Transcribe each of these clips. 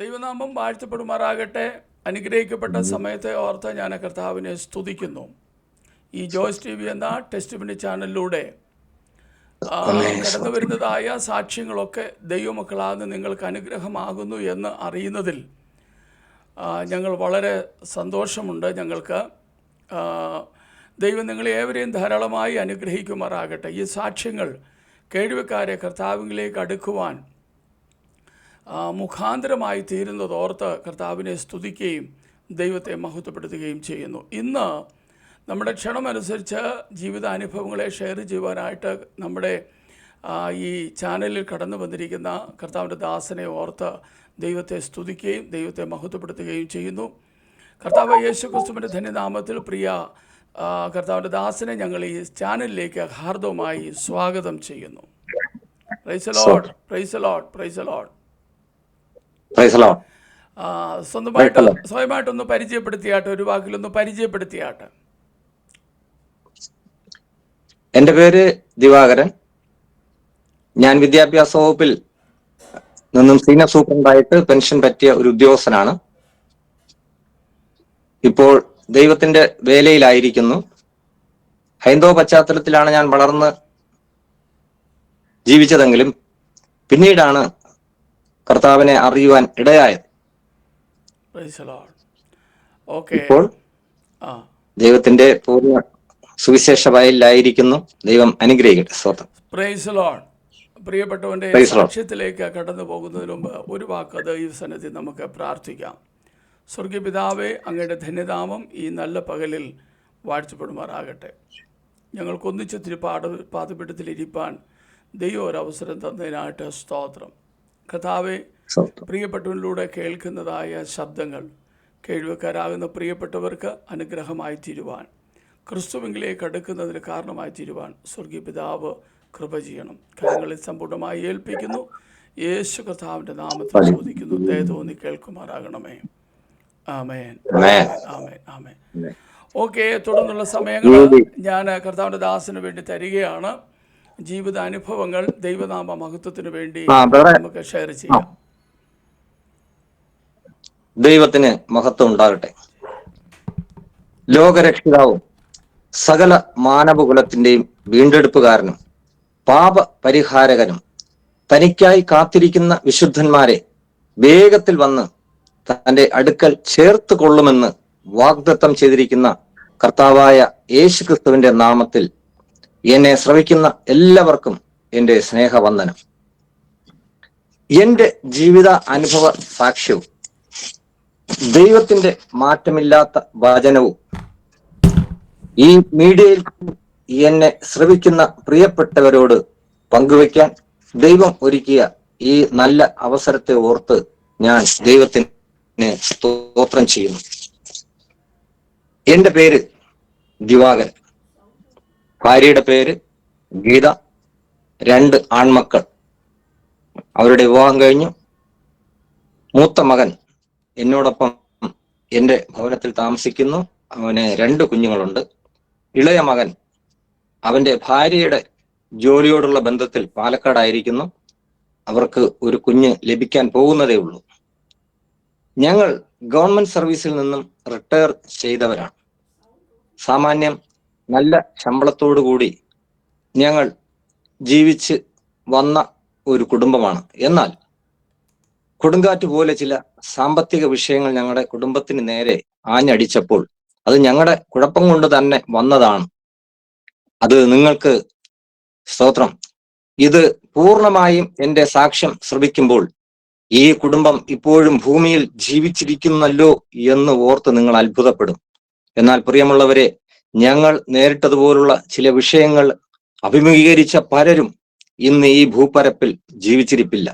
ദൈവനാമം വാഴ്ത്തപ്പെടുമാറാകട്ടെ. അനുഗ്രഹിക്കപ്പെട്ട സമയത്തെ ഓർത്ത് ഞാൻ കർത്താവിനെ സ്തുതിക്കുന്നു. ഈ ജോയ്സ് ടി വി എന്ന ടെസ്റ്റിമണി ചാനലിലൂടെ കടന്നു വരുന്നതായ സാക്ഷ്യങ്ങളൊക്കെ ദൈവമക്കളാകുന്ന നിങ്ങൾക്ക് അനുഗ്രഹമാകുന്നു എന്ന് അറിയുന്നതിൽ ഞങ്ങൾ വളരെ സന്തോഷമുണ്ട്. ഞങ്ങൾക്ക് ദൈവം നിങ്ങളെ ഏവരെയും ധാരാളമായി അനുഗ്രഹിക്കുമാറാകട്ടെ. ഈ സാക്ഷ്യങ്ങൾ കേൾവിക്കാരെ കർത്താവിലേക്ക് അടുക്കുവാൻ മുഖാന്തരമായി തീരുന്നത് ഓർത്ത് കർത്താവിനെ സ്തുതിക്കുകയും ദൈവത്തെ മഹത്വപ്പെടുത്തുകയും ചെയ്യുന്നു. ഇന്ന് നമ്മുടെ ക്ഷണമനുസരിച്ച് ജീവിതാനുഭവങ്ങളെ ഷെയർ ചെയ്യുവാനായിട്ട് നമ്മുടെ ഈ ചാനലിൽ കടന്നു വന്നിരിക്കുന്ന കർത്താവിൻ്റെ ദാസനെ ഓർത്ത് ദൈവത്തെ സ്തുതിക്കുകയും ദൈവത്തെ മഹത്വപ്പെടുത്തുകയും ചെയ്യുന്നു. കർത്താവ് യേശു ക്രിസ്തുവിൻ്റെ ധന്യനാമത്തിൽ പ്രിയ കർത്താവിൻ്റെ ദാസനെ ഞങ്ങൾ ഈ ചാനലിലേക്ക് ഹാർദവമായി സ്വാഗതം ചെയ്യുന്നു. Praise the Lord, praise the Lord, praise the Lord. സ്വയമായിട്ടൊന്ന് പരിചയപ്പെടുത്തിയാട്ടെ, ഒരു വാക്കിലൊന്ന് പരിചയപ്പെടുത്തിയാട്ടെ. എൻ്റെ പേര് ദിവാകരൻ. ഞാൻ വിദ്യാഭ്യാസ വകുപ്പിൽ നിന്നും സീനിയർ സൂപ്രണ്ടായിട്ട് പെൻഷൻ പറ്റിയ ഒരു ഉദ്യോഗസ്ഥനാണ്. ഇപ്പോൾ ദൈവത്തിന്റെ വേലയിലായിരിക്കുന്നു. ഹൈന്ദവ പശ്ചാത്തലത്തിലാണ് ഞാൻ വളർന്ന് ജീവിച്ചതെങ്കിലും പിന്നീടാണ് കർത്താവിനെ അറിയുവാൻ ഇടയായത്. ഇപ്പോൾ ദൈവത്തിന്റെ പൂർണ്ണ സുവിശേഷ വയലിലായിരിക്കുന്നു. ദൈവം അനുഗ്രഹിക്കട്ടെ. സ്തോത്രം. Praise the Lord. പ്രിയപ്പെട്ടവന്റെ സാക്ഷ്യത്തിലേക്ക് കടന്നു പോകുന്നതിന് മുമ്പ് ഒരു വാക്ക് ദൈവസന്നിധി നമുക്ക് പ്രാർത്ഥിക്കാം. സ്വർഗീയ പിതാവേ, അങ്ങയുടെ ധന്യനാമം ഈ നല്ല പകലിൽ വാഴ്ത്തപ്പെടുമാറാകട്ടെ. ഞങ്ങൾക്കൊന്നിച്ച് പാദപീഠത്തിലിരിപ്പാൻ ദൈവം ഒരവസരം തന്നതിനായിട്ട് സ്തോത്രം. കർത്താവെ, പ്രിയപ്പെട്ടവരിലൂടെ കേൾക്കുന്നതായ ശബ്ദങ്ങൾ കേൾവിക്കാരാകുന്ന പ്രിയപ്പെട്ടവർക്ക് അനുഗ്രഹമായി തീരുവാൻ, ക്രിസ്തുവിലേക്ക് അടുക്കുന്നതിന് കാരണമായി തീരുവാൻ സ്വർഗീയ പിതാവ് കൃപ ചെയ്യണം. കാര്യങ്ങളിൽ സമ്പൂർണ്ണമായി ഏൽപ്പിക്കുന്നു. യേശു കർത്താവിൻ്റെ നാമത്തിൽ ചോദിക്കുന്നു, ദയ തോന്നി കേൾക്കുമാറാകണമേ. ആമേൻ, ആമേൻ, ആമേൻ. ഓക്കെ, തുടർന്നുള്ള സമയങ്ങൾ ഞാൻ കർത്താവിൻ്റെ ദാസന് വേണ്ടി തരികയാണ്. ജീവിതാനുഭവങ്ങൾ ദൈവനാമ മഹത്വത്തിന് വേണ്ടി നമുക്ക് ഷെയർ ചെയ്യാം. ദൈവത്തിന് മഹത്വം ഉണ്ടാകട്ടെ. ലോകരക്ഷിതാവും സകല മാനവകുലത്തിന്റെയും വീണ്ടെടുപ്പുകാരനും പാപ പരിഹാരകനും തനിക്കായി കാത്തിരിക്കുന്ന വിശുദ്ധന്മാരെ വേഗത്തിൽ വന്ന് തന്റെ അടുക്കൽ ചേർത്ത് കൊള്ളുമെന്ന് വാഗ്ദത്തം ചെയ്തിരിക്കുന്ന കർത്താവായ യേശു ക്രിസ്തുവിന്റെ നാമത്തിൽ എന്നെ ശ്രവിക്കുന്ന എല്ലാവർക്കും എൻ്റെ സ്നേഹവന്ദനം. എൻ്റെ ജീവിത അനുഭവ സാക്ഷ്യവും ദൈവത്തിന്റെ മാറ്റമില്ലാത്ത വചനവും ഈ മീഡിയയിൽ എന്നെ ശ്രവിക്കുന്ന പ്രിയപ്പെട്ടവരോട് പങ്കുവയ്ക്കാൻ ദൈവം ഒരുക്കിയ ഈ നല്ല അവസരത്തെ ഓർത്ത് ഞാൻ ദൈവത്തിന് സ്തോത്രം ചെയ്യുന്നു. എൻ്റെ പേര് ദിവാകരൻ. ഭാര്യയുടെ പേര് ഗീത. 2 ആൺമക്കൾ. അവരുടെ വിവാഹം കഴിഞ്ഞു. മൂത്ത മകൻ എന്നോടൊപ്പം എൻ്റെ ഭവനത്തിൽ താമസിക്കുന്നു. അവന് 2 കുഞ്ഞുങ്ങളുണ്ട്. ഇളയ മകൻ അവന്റെ ഭാര്യയുടെ ജോലിയോടുള്ള ബന്ധത്തിൽ പാലക്കാടായിരിക്കുന്നു. അവർക്ക് ഒരു കുഞ്ഞ് ലഭിക്കാൻ പോകുന്നതേ ഉള്ളൂ. ഞങ്ങൾ ഗവൺമെന്റ് സർവീസിൽ നിന്നും റിട്ടയർ ചെയ്തവരാണ്. സാമാന്യം നല്ല ശമ്പളത്തോടു കൂടി ഞങ്ങൾ ജീവിച്ച് വന്ന ഒരു കുടുംബമാണ്. എന്നാൽ കൊടുങ്കാറ്റ് പോലെ ചില സാമ്പത്തിക വിഷയങ്ങൾ ഞങ്ങളുടെ കുടുംബത്തിന് നേരെ ആഞ്ഞടിച്ചപ്പോൾ അത് ഞങ്ങളുടെ കുഴപ്പം കൊണ്ട് തന്നെ വന്നതാണ്. അത് നിങ്ങൾക്ക് സ്തോത്രം. ഇത് പൂർണ്ണമായും എൻ്റെ സാക്ഷ്യം ശ്രവിക്കുമ്പോൾ ഈ കുടുംബം ഇപ്പോഴും ഭൂമിയിൽ ജീവിച്ചിരിക്കുന്നല്ലോ എന്ന് ഓർത്ത് നിങ്ങൾ അത്ഭുതപ്പെടും. എന്നാൽ പ്രിയമുള്ളവരെ, ഞങ്ങൾ നേരിട്ടതുപോലുള്ള ചില വിഷയങ്ങൾ അഭിമുഖീകരിച്ച പലരും ഇന്ന് ഈ ഭൂപരപ്പിൽ ജീവിച്ചിരിപ്പില്ല.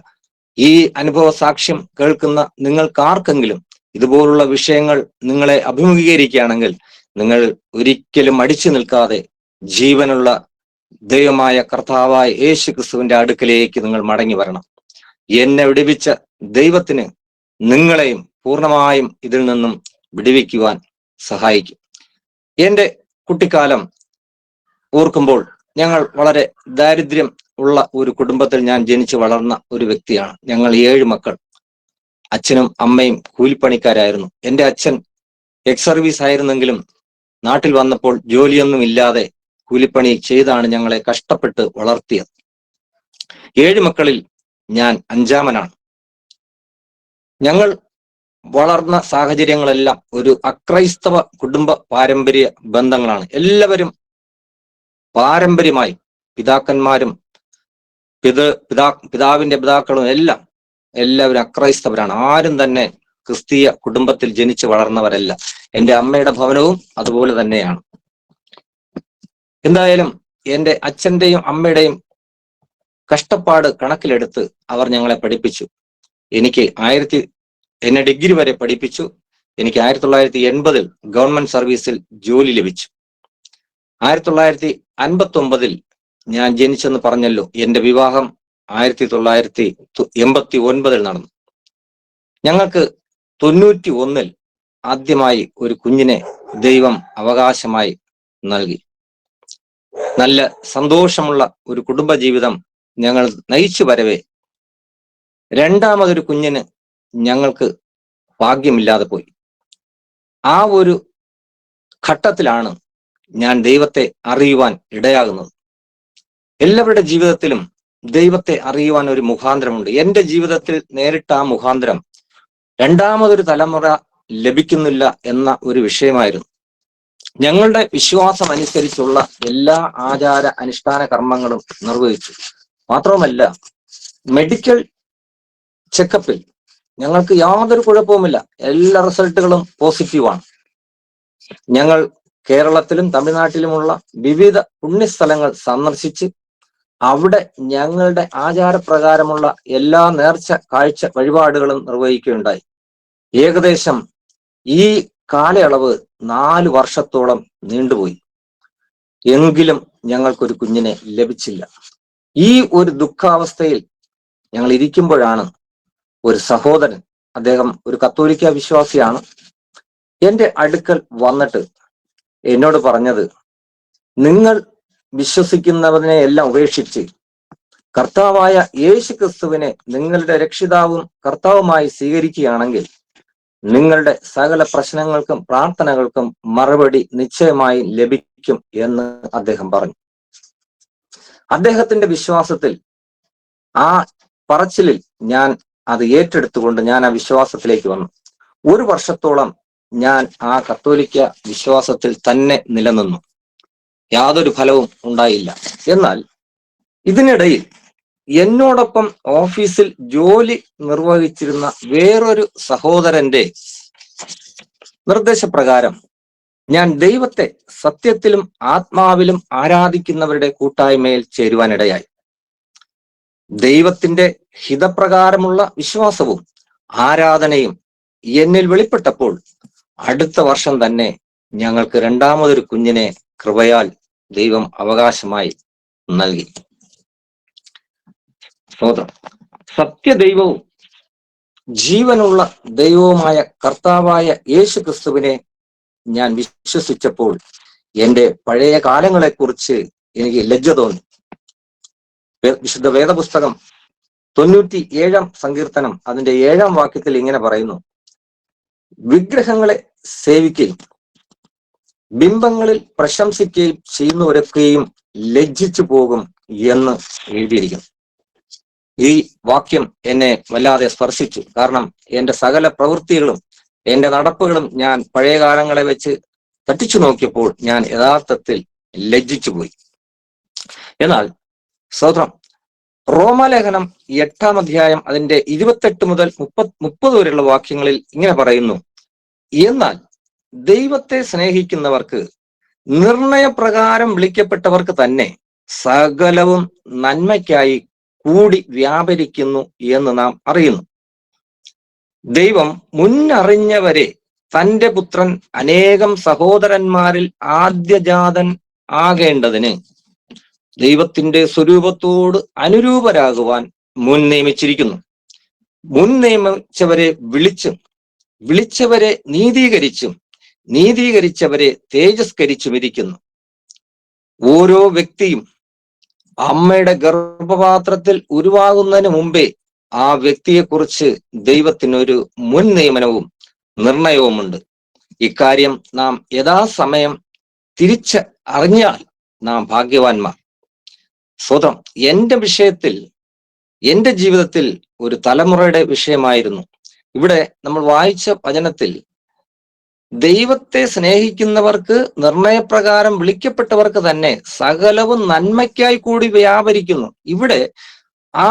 ഈ അനുഭവ സാക്ഷ്യം കേൾക്കുന്ന നിങ്ങൾക്കാർക്കെങ്കിലും ഇതുപോലുള്ള വിഷയങ്ങൾ നിങ്ങളെ അഭിമുഖീകരിക്കുകയാണെങ്കിൽ നിങ്ങൾ ഒരിക്കലും അടിച്ചു നിൽക്കാതെ ജീവനുള്ള ദൈവമായ കർത്താവായ യേശു ക്രിസ്തുവിന്റെ അടുക്കലേക്ക് നിങ്ങൾ മടങ്ങി വരണം. എന്നെ വിടുവിച്ച ദൈവത്തിന് നിങ്ങളെയും പൂർണ്ണമായും ഇതിൽ നിന്നും വിടുവിക്കുവാൻ സഹായിക്കും. എൻ്റെ കുട്ടിക്കാലം ഓർക്കുമ്പോൾ ഞങ്ങൾ വളരെ ദാരിദ്ര്യം ഉള്ള ഒരു കുടുംബത്തിൽ ഞാൻ ജനിച്ചു വളർന്ന ഒരു വ്യക്തിയാണ്. ഞങ്ങൾ 7 മക്കൾ. അച്ഛനും അമ്മയും കൂലിപ്പണിക്കാരായിരുന്നു. എൻ്റെ അച്ഛൻ എക്സ് സർവീസ് ആയിരുന്നെങ്കിലും നാട്ടിൽ വന്നപ്പോൾ ജോലിയൊന്നും ഇല്ലാതെ കൂലിപ്പണി ചെയ്താണ് ഞങ്ങളെ കഷ്ടപ്പെട്ട് വളർത്തിയത്. 7 മക്കളിൽ ഞാൻ 5-മനാണ്. ഞങ്ങൾ വളർന്ന സാഹചര്യങ്ങളെല്ലാം ഒരു അക്രൈസ്തവ കുടുംബ പാരമ്പര്യ ബന്ധങ്ങളാണ്. എല്ലാവരും പാരമ്പര്യമായി പിതാക്കന്മാരും പിതാവിന്റെ പിതാക്കളും എല്ലാവരും അക്രൈസ്തവരാണ്. ആരും തന്നെ ക്രിസ്തീയ കുടുംബത്തിൽ ജനിച്ചു വളർന്നവരല്ല. എൻ്റെ അമ്മയുടെ ഭവനവും അതുപോലെ തന്നെയാണ്. എന്തായാലും എൻ്റെ അച്ഛന്റെയും അമ്മയുടെയും കഷ്ടപ്പാട് കണക്കിലെടുത്ത് അവർ ഞങ്ങളെ പഠിപ്പിച്ചു. എന്നെ ഡിഗ്രി വരെ പഠിപ്പിച്ചു. എനിക്ക് 1980 ഗവൺമെന്റ് സർവീസിൽ ജോലി ലഭിച്ചു. 1959 ഞാൻ ജനിച്ചെന്ന് പറഞ്ഞല്ലോ. എന്റെ വിവാഹം 1989 നടന്നു. ഞങ്ങൾക്ക് 91 ആദ്യമായി ഒരു കുഞ്ഞിനെ ദൈവം അവകാശമായി നൽകി. നല്ല സന്തോഷമുള്ള ഒരു കുടുംബജീവിതം ഞങ്ങൾ നയിച്ചു വരവേ രണ്ടാമതൊരു കുഞ്ഞിന് ഞങ്ങൾക്ക് ഭാഗ്യമില്ലാതെ പോയി. ആ ഒരു ഘട്ടത്തിലാണ് ഞാൻ ദൈവത്തെ അറിയുവാൻ ഇടയാകുന്നത്. എല്ലാവരുടെ ജീവിതത്തിലും ദൈവത്തെ അറിയുവാൻ ഒരു മുഖാന്തരമുണ്ട്. എൻ്റെ ജീവിതത്തിൽ നേരിട്ട ആ മുഖാന്തരം രണ്ടാമതൊരു തലമുറ ലഭിക്കുന്നില്ല എന്ന ഒരു വിഷയമായിരുന്നു. ഞങ്ങളുടെ വിശ്വാസം അനുസരിച്ചുള്ള എല്ലാ ആചാര അനുഷ്ഠാന കർമ്മങ്ങളും നിർവഹിച്ചു. മാത്രവുമല്ല, മെഡിക്കൽ ചെക്കപ്പിൽ ഞങ്ങൾക്ക് യാതൊരു കുഴപ്പവുമില്ല. എല്ലാ റിസൾട്ടുകളും പോസിറ്റീവാണ്. ഞങ്ങൾ കേരളത്തിലും തമിഴ്നാട്ടിലുമുള്ള വിവിധ പുണ്യസ്ഥലങ്ങൾ സന്ദർശിച്ച് അവിടെ ഞങ്ങളുടെ ആചാരപ്രകാരമുള്ള എല്ലാ നേർച്ച കാഴ്ച വഴിപാടുകളും നിർവഹിക്കുകയുണ്ടായി. ഏകദേശം ഈ കാലയളവ് 4 വർഷത്തോളം നീണ്ടുപോയി. എങ്കിലും ഞങ്ങൾക്കൊരു കുഞ്ഞിനെ ലഭിച്ചില്ല. ഈ ഒരു ദുഃഖാവസ്ഥയിൽ ഞങ്ങൾ ഇരിക്കുമ്പോഴാണ് ഒരു സഹോദരൻ, അദ്ദേഹം ഒരു കത്തോലിക്ക വിശ്വാസിയാണ്, എൻ്റെ അടുക്കൽ വന്നിട്ട് എന്നോട് പറഞ്ഞത്, നിങ്ങൾ വിശ്വസിക്കുന്നവനെ എല്ലാം ഉപേക്ഷിച്ച് കർത്താവായ യേശു ക്രിസ്തുവിനെ നിങ്ങളുടെ രക്ഷിതാവും കർത്താവുമായി സ്വീകരിക്കുകയാണെങ്കിൽ നിങ്ങളുടെ സകല പ്രശ്നങ്ങൾക്കും പ്രാർത്ഥനകൾക്കും മറുപടി നിശ്ചയമായി ലഭിക്കും എന്ന് അദ്ദേഹം പറഞ്ഞു. അദ്ദേഹത്തിന്റെ വിശ്വാസത്തിൽ, ആ പറച്ചിലിൽ ഞാൻ അത് ഏറ്റെടുത്തുകൊണ്ട് ഞാൻ ആ വിശ്വാസത്തിലേക്ക് വന്നു. 1 വർഷത്തോളം ഞാൻ ആ കത്തോലിക്ക വിശ്വാസത്തിൽ തന്നെ നിലനിന്നു. യാതൊരു ഫലവും ഉണ്ടായില്ല. എന്നാൽ ഇതിനിടയിൽ എന്നോടൊപ്പം ഓഫീസിൽ ജോലി നിർവഹിച്ചിരുന്ന വേറൊരു സഹോദരന്റെ നിർദ്ദേശപ്രകാരം ഞാൻ ദൈവത്തെ സത്യത്തിലും ആത്മാവിലും ആരാധിക്കുന്നവരുടെ കൂട്ടായ്മയിൽ ചേരുവാനിടയായി. ദൈവത്തിന്റെ ഹിതപ്രകാരമുള്ള വിശ്വാസവും ആരാധനയും എന്നിൽ വെളിപ്പെട്ടപ്പോൾ അടുത്ത വർഷം തന്നെ ഞങ്ങൾക്ക് രണ്ടാമതൊരു കുഞ്ഞിനെ കൃപയാൽ ദൈവം അവകാശമായി നൽകി. സത്യദൈവവും ജീവനുള്ള ദൈവവുമായ കർത്താവായ യേശു ക്രിസ്തുവിനെ ഞാൻ വിശ്വസിച്ചപ്പോൾ എൻ്റെ പഴയ കാലങ്ങളെക്കുറിച്ച് എനിക്ക് ലജ്ജ തോന്നി. വിശുദ്ധ വേദപുസ്തകം 97-ാം സങ്കീർത്തനം അതിന്റെ 7-ാം വാക്യത്തിൽ ഇങ്ങനെ പറയുന്നു: വിഗ്രഹങ്ങളെ സേവിക്കുകയും ബിംബങ്ങളിൽ പ്രശംസിക്കുകയും ചെയ്യുന്നവരൊക്കെയും ലജ്ജിച്ചു പോകും എന്ന് എഴുതിയിരിക്കുന്നു. ഈ വാക്യം എന്നെ വല്ലാതെ സ്പർശിച്ചു. കാരണം എൻ്റെ സകല പ്രവൃത്തികളും എൻ്റെ നടപ്പുകളും ഞാൻ പഴയ കാലങ്ങളെ വെച്ച് തട്ടിച്ചു നോക്കിയപ്പോൾ ഞാൻ യഥാർത്ഥത്തിൽ ലജ്ജിച്ചു പോയി. എന്നാൽ സ്തോത്രം, റോമാലേഖനം 8-ാം അധ്യായം അതിന്റെ 28 മുതൽ 30 വരെയുള്ള വാക്യങ്ങളിൽ ഇങ്ങനെ പറയുന്നു: എന്നാൽ ദൈവത്തെ സ്നേഹിക്കുന്നവർക്ക്, നിർണയപ്രകാരം വിളിക്കപ്പെട്ടവർക്ക് തന്നെ സകലവും നന്മയ്ക്കായി കൂടി വ്യാപരിക്കുന്നു എന്ന് നാം അറിയുന്നു. ദൈവം മുന്നറിഞ്ഞവരെ തന്റെ പുത്രൻ അനേകം സഹോദരന്മാരിൽ ആദ്യജാതൻ ആകേണ്ടതിന് ദൈവത്തിന്റെ സ്വരൂപത്തോട് അനുരൂപരാകുവാൻ മുൻ നിയമിച്ചിരിക്കുന്നു. മുൻ നിയമിച്ചവരെ വിളിച്ചവരെ നീതീകരിച്ചും നീതീകരിച്ചവരെ തേജസ്കരിച്ചും ഇരിക്കുന്നു. ഓരോ വ്യക്തിയും അമ്മയുടെ ഗർഭപാത്രത്തിൽ ഉരുവാകുന്നതിന് മുമ്പേ ആ വ്യക്തിയെക്കുറിച്ച് ദൈവത്തിനൊരു മുൻ നിയമനവും നിർണയവുമുണ്ട്. ഇക്കാര്യം നാം യഥാസമയം തിരിച്ച് അറിഞ്ഞാൽ നാം ഭാഗ്യവാന്മാർ. സ്വതം എന്റെ വിഷയത്തിൽ, എന്റെ ജീവിതത്തിൽ ഒരു തലമുറയുടെ വിഷയമായിരുന്നു. ഇവിടെ നമ്മൾ വായിച്ച വചനത്തിൽ ദൈവത്തെ സ്നേഹിക്കുന്നവർക്ക്, നിർണയപ്രകാരം വിളിക്കപ്പെട്ടവർക്ക് തന്നെ സകലവും നന്മയ്ക്കായി കൂടി വ്യാപരിക്കുന്നു. ഇവിടെ ആ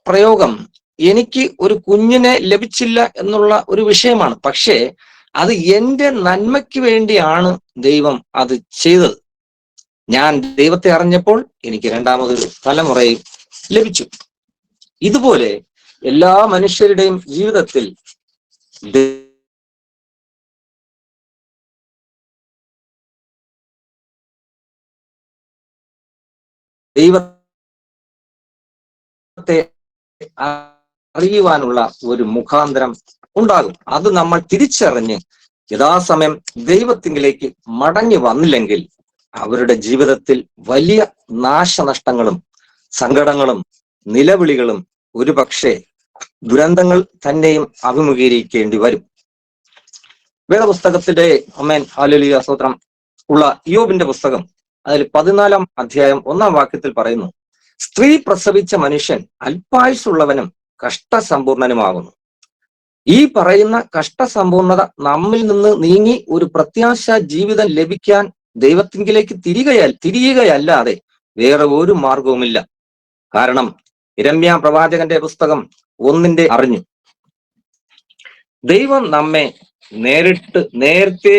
പ്രയോഗം എനിക്ക് ഒരു കുഞ്ഞിനെ ലഭിച്ചില്ല എന്നുള്ള ഒരു വിഷയമാണ്. പക്ഷേ അത് എന്റെ നന്മയ്ക്ക് വേണ്ടിയാണ് ദൈവം അത് ചെയ്തത്. ഞാൻ ദൈവത്തെ അറിഞ്ഞപ്പോൾ എനിക്ക് രണ്ടാമതൊരു തലമുറയും ലഭിച്ചു. ഇതുപോലെ എല്ലാ മനുഷ്യരുടെയും ജീവിതത്തിൽ ദൈവത്തെ അറിയുവാനുള്ള ഒരു മുഖാന്തരം ഉണ്ടാകും. അത് നമ്മൾ തിരിച്ചറിഞ്ഞ് യഥാസമയം ദൈവത്തിങ്കിലേക്ക് മടങ്ങി വന്നില്ലെങ്കിൽ അവരുടെ ജീവിതത്തിൽ വലിയ നാശനഷ്ടങ്ങളും സങ്കടങ്ങളും നിലവിളികളും ഒരുപക്ഷെ ദുരന്തങ്ങൾ തന്നെയും അഭിമുഖീകരിക്കേണ്ടി വരും. വേദപുസ്തകത്തിന്റെ ഹല്ലേലൂയ സ്തോത്രം ഉള്ള ഇയ്യോബിന്റെ പുസ്തകം അതിൽ 14-ാം അധ്യായം 1-ാം വാക്യത്തിൽ പറയുന്നു, സ്ത്രീ പ്രസവിച്ച മനുഷ്യൻ അല്പായുസുള്ളവനും കഷ്ടസമ്പൂർണനുമാകുന്നു. ഈ പറയുന്ന കഷ്ടസമ്പൂർണത നമ്മിൽ നിന്ന് നീങ്ങി ഒരു പ്രത്യാശ ജീവിതം ലഭിക്കാൻ ദൈവത്തിങ്കിലേക്ക് തിരിയുകയല്ലാതെ വേറെ ഒരു മാർഗവുമില്ല. കാരണം യിരെമ്യാ പ്രവാചകന്റെ പുസ്തകം 1-ന്റെ അറിഞ്ഞു, ദൈവം നമ്മെ നേരത്തെ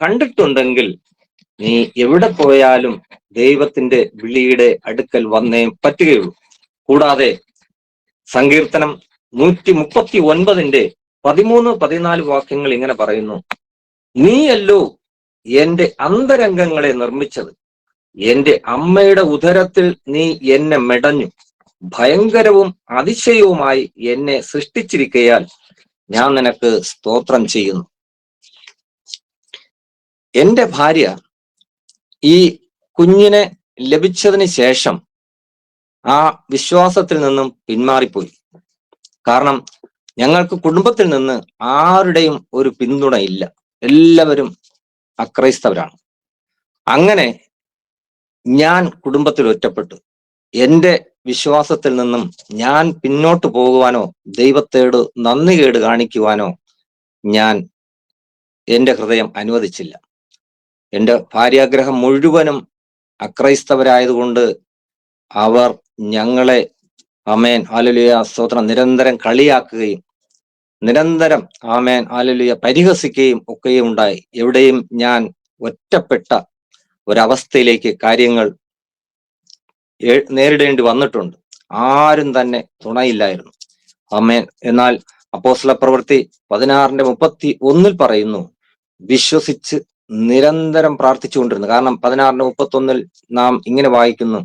കണ്ടിട്ടുണ്ടെങ്കിൽ നീ എവിടെ പോയാലും ദൈവത്തിന്റെ വിളിയുടെ അടുക്കൽ വന്നേ പറ്റുകയുള്ളൂ. കൂടാതെ സങ്കീർത്തനം 139-ന്റെ 13-14 വാക്യങ്ങൾ ഇങ്ങനെ പറയുന്നു, നീയല്ലോ എന്റെ അന്തരംഗങ്ങളെ നിർമ്മിച്ചത്, എന്റെ അമ്മയുടെ ഉദരത്തിൽ നീ എന്നെ മെടഞ്ഞു, ഭയങ്കരവും അതിശയവുമായി എന്നെ സൃഷ്ടിച്ചിരിക്കയാൽ ഞാൻ നിനക്ക് സ്തോത്രം ചെയ്യുന്നു. എന്റെ ഭാര്യ ഈ കുഞ്ഞിനെ ലഭിച്ചതിന് ശേഷം ആ വിശ്വാസത്തിൽ നിന്നും പിന്മാറിപ്പോയി. കാരണം ഞങ്ങൾക്ക് കുടുംബത്തിൽ നിന്ന് ആരുടെയും ഒരു പിന്തുണ ഇല്ല, എല്ലാവരും അക്രൈസ്തവരാണ്. അങ്ങനെ ഞാൻ കുടുംബത്തിൽ ഒറ്റപ്പെട്ടു. എന്റെ വിശ്വാസത്തിൽ നിന്നും ഞാൻ പിന്നോട്ട് പോകുവാനോ ദൈവത്തോട് നന്ദികേട് കാണിക്കുവാനോ എന്റെ ഹൃദയം അനുവദിച്ചില്ല. എന്റെ ഭാര്യാഗ്രഹം മുഴുവനും അക്രൈസ്തവരായതുകൊണ്ട് അവർ ഞങ്ങളെ ഹല്ലേലൂയ സ്തോത്രം നിരന്തരം കളിയാക്കുകയും നിരന്തരം ഹല്ലേലൂയ പരിഹസിക്കുകയും ഒക്കെയും ഉണ്ടായി. എവിടെയും ഞാൻ ഒറ്റപ്പെട്ട ഒരവസ്ഥയിലേക്ക് കാര്യങ്ങൾ നേരിടേണ്ടി വന്നിട്ടുണ്ട്. ആരും തന്നെ തുണയില്ലായിരുന്നു. എന്നാൽ അപ്പോസ്തല പ്രവൃത്തി 16-ന്റെ പറയുന്നു, വിശ്വസിച്ച് നിരന്തരം പ്രാർത്ഥിച്ചുകൊണ്ടിരുന്നു. കാരണം 16-31 നാം ഇങ്ങനെ വായിക്കുന്നു,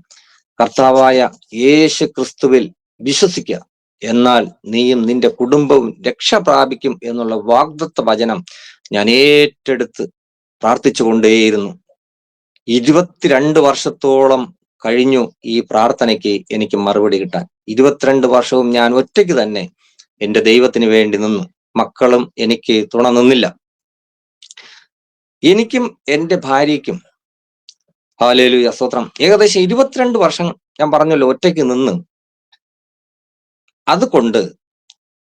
കർത്താവായ യേശു ക്രിസ്തുവിൽ വിശ്വസിക്കുക, എന്നാൽ നീയും നിന്റെ കുടുംബവും രക്ഷ പ്രാപിക്കും എന്നുള്ള വാഗ്ദത്ത വചനം ഞാൻ ഏറ്റെടുത്ത് പ്രാർത്ഥിച്ചുകൊണ്ടേയിരുന്നു. 22 വർഷത്തോളം കഴിഞ്ഞു ഈ പ്രാർത്ഥനയ്ക്ക് എനിക്ക് മറുപടി കിട്ടാൻ. 22 വർഷവും ഞാൻ ഒറ്റയ്ക്ക് തന്നെ എന്റെ ദൈവത്തിന് വേണ്ടി നിന്നു. മക്കളും എനിക്ക് തുണ നിന്നില്ല. എനിക്കും എന്റെ ഭാര്യയ്ക്കും ഹല്ലേലൂയ സ്തോത്രം ഏകദേശം 22 വർഷം ഞാൻ പറഞ്ഞല്ലോ ഒറ്റയ്ക്ക് നിന്ന്. അതുകൊണ്ട്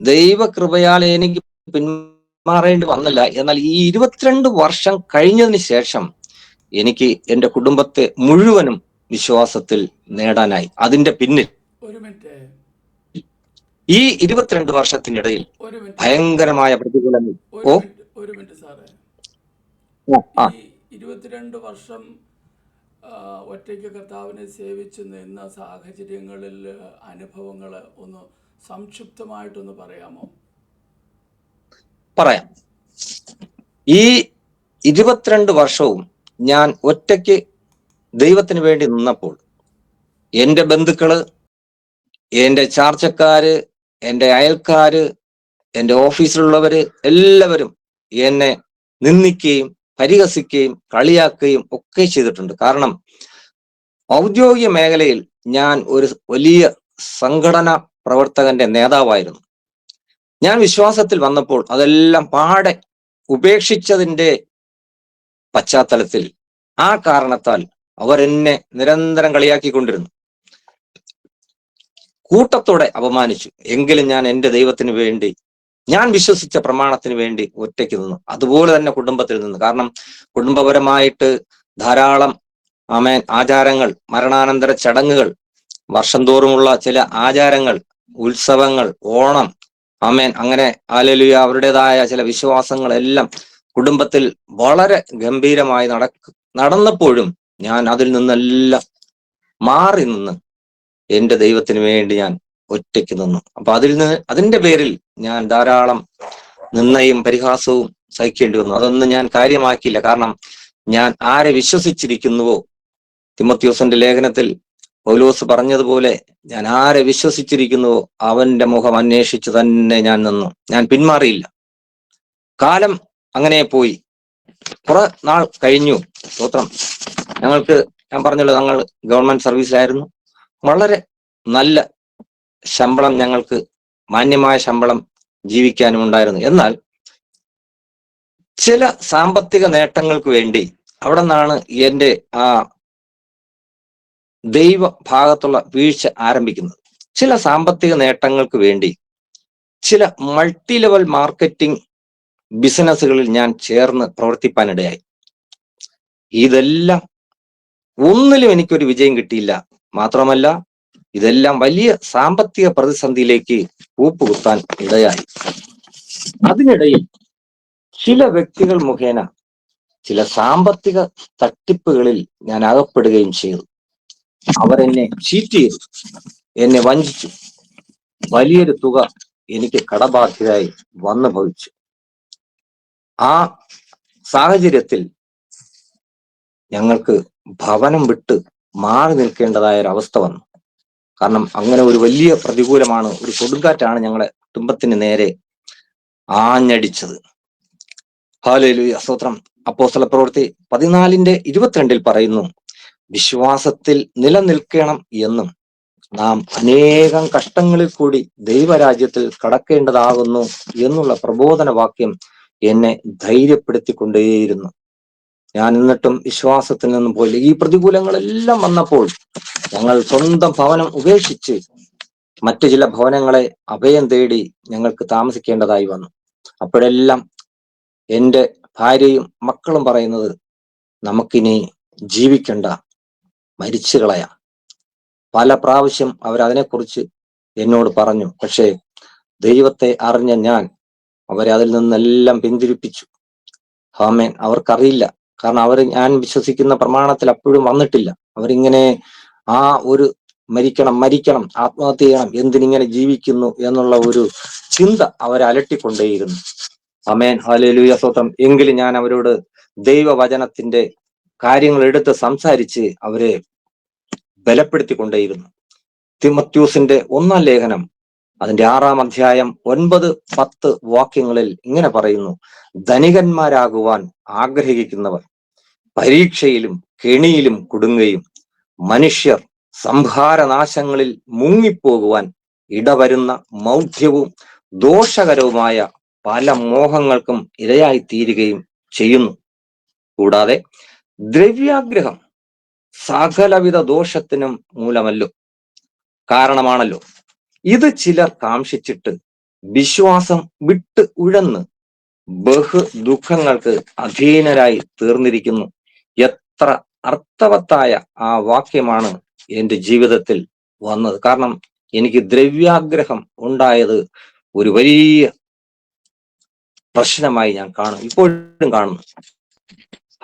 ദൈവകൃപയാൽ എനിക്ക് പിന്മാറേണ്ടി വന്നില്ല. എന്നാൽ ഈ 22 വർഷം കഴിഞ്ഞതിന് ശേഷം എനിക്ക് എന്റെ കുടുംബത്തെ മുഴുവനും വിശ്വാസത്തിൽ നേടാനായി. അതിന്റെ പിന്നിൽ ഈ 22 വർഷത്തിനിടയിൽ ഭയങ്കരമായ പ്രതികൂലങ്ങൾ. ഒരു മിനിറ്റ് സാറേ, 22 വർഷം ഒറ്റയ്ക്ക് കർത്താവിനെ സേവിച്ച് നിന്ന സാഹചര്യങ്ങളിൽ അനുഭവങ്ങൾ ഒന്ന് സംക്ഷിപ്തമായിട്ടൊന്ന് പറയാമോ? പറയാം. ഈ 22 വർഷവും ഞാൻ ഒറ്റയ്ക്ക് ദൈവത്തിന് വേണ്ടി നിന്നപ്പോൾ എന്റെ ബന്ധുക്കള്, എന്റെ ചാർച്ചക്കാര്, എന്റെ അയൽക്കാര്, എന്റെ ഓഫീസിലുള്ളവര് എല്ലാവരും എന്നെ നിന്ദിക്കുകയും പരിഹസിക്കുകയും കളിയാക്കുകയും ഒക്കെ ചെയ്തിട്ടുണ്ട്. കാരണം ഔദ്യോഗിക മേഖലയിൽ ഞാൻ ഒരു വലിയ സംഘടന പ്രവർത്തകന്റെ നേതാവായിരുന്നു. ഞാൻ വിശ്വാസത്തിൽ വന്നപ്പോൾ അതെല്ലാം പാടെ ഉപേക്ഷിച്ചതിന്റെ പശ്ചാത്തലത്തിൽ ആ കാരണത്താൽ അവർ എന്നെ നിരന്തരം കളിയാക്കിക്കൊണ്ടിരുന്നു, കൂട്ടത്തോടെ അപമാനിച്ചു. എങ്കിലും ഞാൻ എൻ്റെ ദൈവത്തിന് വേണ്ടി, ഞാൻ വിശ്വസിച്ച പ്രമാണത്തിന് വേണ്ടി ഒറ്റയ്ക്ക് നിന്നു. അതുപോലെ തന്നെ കുടുംബത്തിൽ നിന്ന്. കാരണം കുടുംബപരമായിട്ട് ധാരാളം ആചാരങ്ങൾ, മരണാനന്തര ചടങ്ങുകൾ, വർഷം തോറുമുള്ള ചില ആചാരങ്ങൾ, ഉത്സവങ്ങൾ, ഓണം, അങ്ങനെ ഹല്ലേലൂയ, അവരുടേതായ ചില വിശ്വാസങ്ങളെല്ലാം കുടുംബത്തിൽ വളരെ ഗംഭീരമായി നടന്നപ്പോഴും ഞാൻ അതിൽ നിന്നെല്ലാം മാറി നിന്ന് എൻ്റെ ദൈവത്തിന് വേണ്ടി ഞാൻ ഒറ്റയ്ക്ക് നിന്നു. അപ്പൊ അതിന്റെ പേരിൽ ഞാൻ ധാരാളം നിന്ദയും പരിഹാസവും സഹിക്കേണ്ടി വന്നു. അതൊന്നും ഞാൻ കാര്യമാക്കിയില്ല. കാരണം ഞാൻ ആരെ വിശ്വസിച്ചിരിക്കുന്നുവോ, തിമോഥെയോസിന്റെ ലേഖനത്തിൽ പൗലോസ് പറഞ്ഞതുപോലെ, ഞാൻ ആരെ വിശ്വസിച്ചിരിക്കുന്നുവോ അവന്റെ മുഖം അന്വേഷിച്ചു തന്നെ ഞാൻ നിന്നു. ഞാൻ പിന്മാറിയില്ല. കാലം അങ്ങനെ പോയി. കുറെ നാൾ കഴിഞ്ഞു. സ്തോത്രം. ഞാൻ പറഞ്ഞല്ലോ, ഞങ്ങൾ ഗവൺമെന്റ് സർവീസിലായിരുന്നു. വളരെ നല്ല ശമ്പളം, ഞങ്ങൾക്ക് മാന്യമായ ശമ്പളം ജീവിക്കാനും ഉണ്ടായിരുന്നു. എന്നാൽ ചില സാമ്പത്തിക നേട്ടങ്ങൾക്ക് വേണ്ടി അവിടെ നിന്നാണ് എൻ്റെ ആ ദൈവ ഭാഗത്തുള്ള വീഴ്ച ആരംഭിക്കുന്നത്. ചില സാമ്പത്തിക നേട്ടങ്ങൾക്ക് വേണ്ടി ചില മൾട്ടി ലെവൽ മാർക്കറ്റിംഗ് ബിസിനസ്സുകളിൽ ഞാൻ ചേർന്ന് പ്രവർത്തിപ്പാനിടയായി. ഇതെല്ലാം ഒന്നിലും എനിക്കൊരു വിജയം കിട്ടിയില്ല. മാത്രമല്ല, ഇതെല്ലാം വലിയ സാമ്പത്തിക പ്രതിസന്ധിയിലേക്ക് കൂപ്പുകുത്താൻ ഇടയായി. അതിനിടയിൽ ചില വ്യക്തികൾ മുഖേന ചില സാമ്പത്തിക തട്ടിപ്പുകളിൽ ഞാൻ അകപ്പെടുകയും ചെയ്തു. അവരെന്നെ ചീറ്റ് ചെയ്തു, എന്നെ വഞ്ചിച്ചു. വലിയൊരു തുക എനിക്ക് കടബാധ്യതയായി വന്നു ഭവിച്ചു. ആ സാഹചര്യത്തിൽ ഞങ്ങൾക്ക് ഭവനം വിട്ട് മാറി നിൽക്കേണ്ടതായ ഒരു അവസ്ഥ വന്നു. കാരണം അങ്ങനെ ഒരു വലിയ പ്രതികൂലമാണ്, ഒരു കൊടുങ്കാറ്റാണ് ഞങ്ങളെ കുടുംബത്തിന് നേരെ ആഞ്ഞടിച്ചത്. ഹല്ലേലൂയ, സ്തോത്രം. അപ്പോസ്തല പ്രവൃത്തി 14:22 പറയുന്നു, വിശ്വാസത്തിൽ നിലനിൽക്കണം എന്നും നാം അനേകം കഷ്ടങ്ങളിൽ കൂടി ദൈവരാജ്യത്തിൽ കടക്കേണ്ടതാകുന്നു എന്നുള്ള പ്രബോധന വാക്യം എന്നെ ധൈര്യപ്പെടുത്തിക്കൊണ്ടേയിരുന്നു. ഞാൻ എന്നിട്ടും വിശ്വാസത്തിൽ നിന്നും പോയില്ല. ഈ പ്രതികൂലങ്ങളെല്ലാം വന്നപ്പോൾ ഞങ്ങൾ സ്വന്തം ഭവനം ഉപേക്ഷിച്ച് മറ്റു ചില ഭവനങ്ങളെ അഭയം തേടി ഞങ്ങൾക്ക് താമസിക്കേണ്ടതായി വന്നു. അപ്പോഴെല്ലാം എൻ്റെ ഭാര്യയും മക്കളും പറയുന്നത്, നമുക്കിനി ജീവിക്കണ്ട, മരിച്ചു കളയാം. പല പ്രാവശ്യം അവരതിനെക്കുറിച്ച് എന്നോട് പറഞ്ഞു. പക്ഷേ ദൈവത്തെ അറിഞ്ഞ ഞാൻ അവരെ അതിൽ നിന്നെല്ലാം പിന്തിരിപ്പിച്ചു. ആമേൻ. അവർക്കറിയില്ല. കാരണം ഞാൻ വിശ്വസിക്കുന്ന പ്രമാണത്തിൽ അപ്പോഴും വന്നിട്ടില്ല. അവരിങ്ങനെ ആ ഒരു മരിക്കണം, ആത്മഹത്യ ചെയ്യണം, എന്തിനിങ്ങനെ ജീവിക്കുന്നു എന്നുള്ള ഒരു ചിന്ത അവരെ അലട്ടിക്കൊണ്ടേയിരുന്നു. ആമേൻ, ഹല്ലേലൂയ, സ്തോത്രം. എങ്കിലും ഞാൻ അവരോട് ദൈവവചനത്തിന്റെ കാര്യങ്ങൾ എടുത്ത് സംസാരിച്ച് അവരെ ബലപ്പെടുത്തിക്കൊണ്ടേയിരുന്നു. തിമോഥെയോസിന്റെ 1-ാം ലേഖനം അതിന്റെ 6-ാം അധ്യായം 9-10 വാക്യങ്ങളിൽ ഇങ്ങനെ പറയുന്നു, ധനികന്മാരാകുവാൻ ആഗ്രഹിക്കുന്നവർ പരീക്ഷയിലും കെണിയിലും കുടുങ്ങുകയും മനുഷ്യർ സംഹാരനാശങ്ങളിൽ മുങ്ങിപ്പോകുവാൻ ഇടവരുന്ന മൗഢ്യവും ദോഷകരവുമായ പല മോഹങ്ങൾക്കും ഇരയായി തീരുകയും ചെയ്യുന്നു. കൂടാതെ ദ്രവ്യാഗ്രഹം സകലവിധ ദോഷത്തിനും കാരണമാണല്ലോ. ഇത് ചിലർ കാംക്ഷിച്ചിട്ട് വിശ്വാസം വിട്ട് ഉഴന്ന് ബഹു ദുഃഖങ്ങൾക്ക് അധീനരായി തീർന്നിരിക്കുന്നു. എത്ര അർത്ഥവത്തായ ആ വാക്യമാണ് എൻ്റെ ജീവിതത്തിൽ വന്നത്. കാരണം എനിക്ക് ദ്രവ്യാഗ്രഹം ഉണ്ടായത് ഒരു വലിയ പ്രശ്നമായി ഞാൻ ഇപ്പോഴും കാണുന്നു.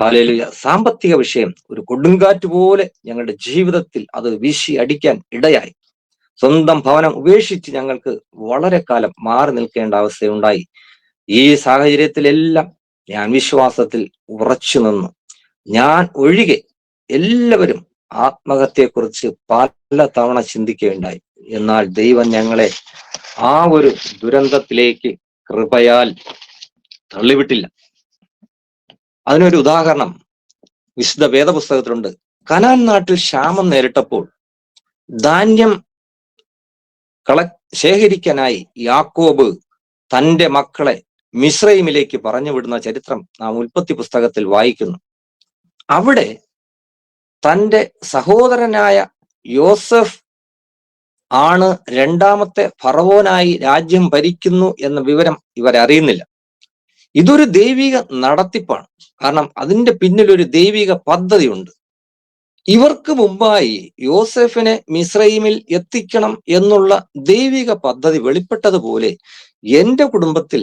ഹല്ലേലൂയ. സാമ്പത്തിക വിഷയം ഒരു കൊടുങ്കാറ്റ് പോലെ ഞങ്ങളുടെ ജീവിതത്തിൽ അത് വീശി അടിക്കാൻ ഇടയായി. സ്വന്തം ഭവനം ഉപേക്ഷിച്ച് ഞങ്ങൾക്ക് വളരെ കാലം മാറി നിൽക്കേണ്ട അവസ്ഥയുണ്ടായി. ഈ സാഹചര്യത്തിലെല്ലാം ഞാൻ വിശ്വാസത്തിൽ ഉറച്ചു നിന്നു. ഞാൻ ഒഴികെ എല്ലാവരും ആത്മഹത്യയെക്കുറിച്ച് പല തവണ ചിന്തിക്കുകയുണ്ടായി. എന്നാൽ ദൈവം ഞങ്ങളെ ആ ഒരു ദുരന്തത്തിലേക്ക് കൃപയാൽ തള്ളിവിട്ടില്ല. അതിനൊരു ഉദാഹരണം വിശുദ്ധ വേദപുസ്തകത്തിലുണ്ട്. കനാൻ നാട്ടിൽ ക്ഷാമം നേരിട്ടപ്പോൾ ധാന്യം ശേഖരിക്കാനായി യാക്കോബ് തന്റെ മക്കളെ മിസ്രൈമിലേക്ക് പറഞ്ഞു വിടുന്ന ചരിത്രം നാം ഉൽപ്പത്തി പുസ്തകത്തിൽ വായിക്കുന്നു. അവിടെ തന്റെ സഹോദരനായ യോസഫ് ആണ് രണ്ടാമത്തെ ഫറവോനായി രാജ്യം ഭരിക്കുന്നു എന്ന വിവരം ഇവരറിയുന്നില്ല. ഇതൊരു ദൈവിക നടത്തിപ്പാണ്. കാരണം അതിന്റെ പിന്നിൽ ഒരു ദൈവിക പദ്ധതിയുണ്ട്. ഇവർക്ക് മുമ്പായി യോസെഫിനെ മിസ്രൈമിൽ എത്തിക്കണം എന്നുള്ള ദൈവിക പദ്ധതി വെളിപ്പെട്ടതുപോലെ എന്റെ കുടുംബത്തിൽ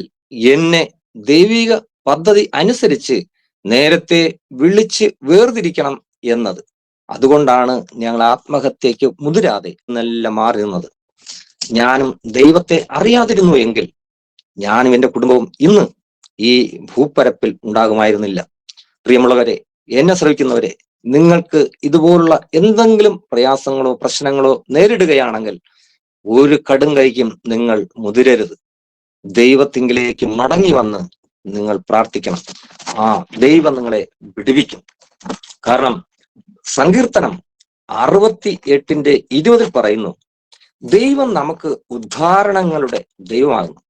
എന്നെ ദൈവിക പദ്ധതി അനുസരിച്ച് നേരത്തെ വിളിച്ച് വേർതിരിക്കണം എന്നത്. അതുകൊണ്ടാണ് ഞങ്ങൾ ആത്മഹത്യക്ക് മുതിരാതെ എന്നെല്ലാം മാറി നിന്നത്. ഞാനും ദൈവത്തെ അറിയാതിരുന്നു എങ്കിൽ ഞാനും എൻ്റെ കുടുംബവും ഇന്ന് ഈ ഭൂപ്പരപ്പിൽ ഉണ്ടാകുമായിരുന്നില്ല. പ്രിയമുള്ളവരെ, എന്നെ ശ്രവിക്കുന്നവരെ, നിങ്ങൾക്ക് ഇതുപോലുള്ള എന്തെങ്കിലും പ്രയാസങ്ങളോ പ്രശ്നങ്ങളോ നേരിടുകയാണെങ്കിൽ ഒരു കടും കൈക്കും നിങ്ങൾ മുതിരരുത്. ദൈവത്തിങ്കിലേക്ക് മടങ്ങി വന്ന് നിങ്ങൾ പ്രാർത്ഥിക്കണം. ആ ദൈവം നിങ്ങളെ വിടുവിക്കും. കാരണം സങ്കീർത്തനം 68:20 പറയുന്നു, ദൈവം നമുക്ക് ഉദ്ധാരണങ്ങളുടെ ദൈവമാകുന്നു.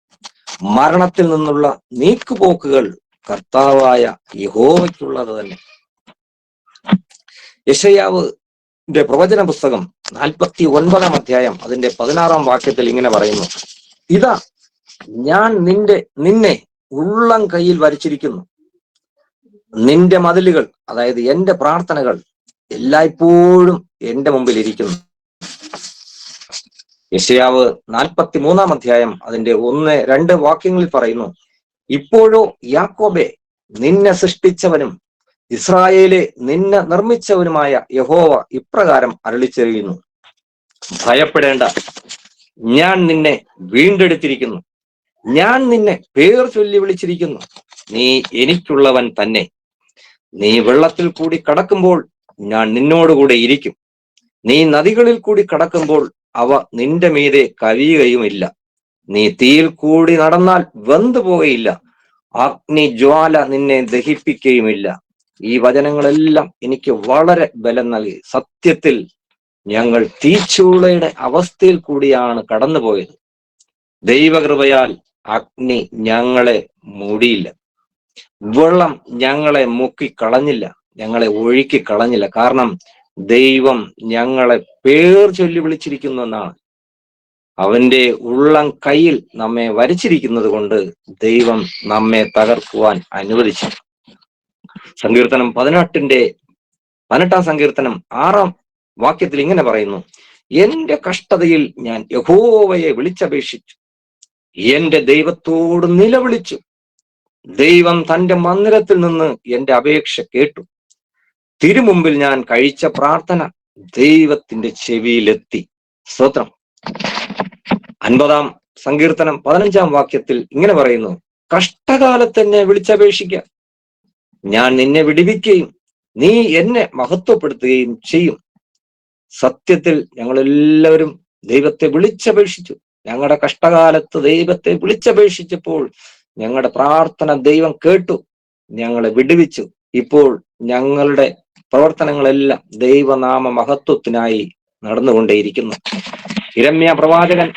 മരണത്തിൽ നിന്നുള്ള നീക്കുപോക്കുകൾ കർത്താവായ യഹോവയ്ക്കുള്ളത് തന്നെ. യെശയ്യാവിന്റെ പ്രവചന പുസ്തകം 49 അധ്യായം അതിന്റെ 16 വാക്യത്തിൽ ഇങ്ങനെ പറയുന്നു, ഇതാ ഞാൻ നിന്നെ ഉള്ളം കയ്യിൽ വരച്ചിരിക്കുന്നു. നിന്റെ മതിലുകൾ, അതായത് എന്റെ പ്രാർത്ഥനകൾ എല്ലായ്പ്പോഴും എന്റെ മുമ്പിൽ ഇരിക്കുന്നു. യെശയ്യാവ് 43 അധ്യായം അതിന്റെ 1-2 വാക്യങ്ങളിൽ പറയുന്നു, ഇപ്പോഴോ യാക്കോബെ, നിന്നെ സൃഷ്ടിച്ചവനും ഇസ്രായേലെ നിന്നെ നിർമ്മിച്ചവനുമായ യഹോവ ഇപ്രകാരം അരുളിച്ചെയ്യുന്നു, ഭയപ്പെടേണ്ട, ഞാൻ നിന്നെ വീണ്ടെടുത്തിരിക്കുന്നു. ഞാൻ നിന്നെ പേർ ചൊല്ലി വിളിച്ചിരിക്കുന്നു. നീ എനിക്കുള്ളവൻ തന്നെ. നീ വെള്ളത്തിൽ കൂടി കടക്കുമ്പോൾ ഞാൻ നിന്നോടുകൂടെ ഇരിക്കും. നീ നദികളിൽ കൂടി കടക്കുമ്പോൾ അവ നിന്റെ മീതെ കവിയുകയുമില്ല. നീ തീയിൽ കൂടി നടന്നാൽ വെന്തു പോവുകയില്ല. അഗ്നിജ്വാല നിന്നെ ദഹിപ്പിക്കുകയുമില്ല. ഈ വചനങ്ങളെല്ലാം എനിക്ക് വളരെ ബലം നൽകി. സത്യത്തിൽ ഞങ്ങൾ തീച്ചൂളയുടെ അവസ്ഥയിൽ കൂടിയാണ് കടന്നുപോയത്. ദൈവകൃപയാൽ അഗ്നി ഞങ്ങളെ മൂടിയില്ല. വെള്ളം ഞങ്ങളെ മുക്കിക്കളഞ്ഞില്ല, ഞങ്ങളെ ഒഴുക്കി കളഞ്ഞില്ല. കാരണം ദൈവം ഞങ്ങളെ പേർ ചൊല്ലി വിളിച്ചിരിക്കുന്നു എന്നാണ്. അവന്റെ ഉള്ളം കയ്യിൽ നമ്മെ വരച്ചിരിക്കുന്നത് കൊണ്ട് ദൈവം നമ്മെ തകർക്കുവാൻ അനുവദിച്ചു. സങ്കീർത്തനം 18 സങ്കീർത്തനം 6 വാക്യത്തിൽ ഇങ്ങനെ പറയുന്നു, എന്റെ കഷ്ടതയിൽ ഞാൻ യഹോവയെ വിളിച്ചപേക്ഷിച്ചു, എന്റെ ദൈവത്തോട് നിലവിളിച്ചു. ദൈവം തന്റെ മന്ദിരത്തിൽ നിന്ന് എന്റെ അപേക്ഷ കേട്ടു. തിരുമുമ്പിൽ ഞാൻ കഴിച്ച പ്രാർത്ഥന ദൈവത്തിന്റെ ചെവിയിലെത്തി. സ്തോത്രം. 50 സങ്കീർത്തനം 15 വാക്യത്തിൽ ഇങ്ങനെ പറയുന്നു, കഷ്ടകാലത്ത് എന്നെ വിളിച്ചപേക്ഷിക്കുക, ഞാൻ നിന്നെ വിടുവിക്കുകയും നീ എന്നെ മഹത്വപ്പെടുത്തുകയും ചെയ്യും. സത്യത്തിൽ ഞങ്ങൾ എല്ലാവരും ദൈവത്തെ വിളിച്ചപേക്ഷിച്ചു. ഞങ്ങളുടെ കഷ്ടകാലത്ത് ദൈവത്തെ വിളിച്ചപേക്ഷിച്ചപ്പോൾ ഞങ്ങളുടെ പ്രാർത്ഥന ദൈവം കേട്ടു, ഞങ്ങളെ വിടുവിച്ചു. ഇപ്പോൾ ഞങ്ങളുടെ പ്രവർത്തനങ്ങളെല്ലാം ദൈവനാമ മഹത്വത്തിനായി നടന്നുകൊണ്ടേയിരിക്കുന്നു. യിരെമ്യാ പ്രവാചകൻ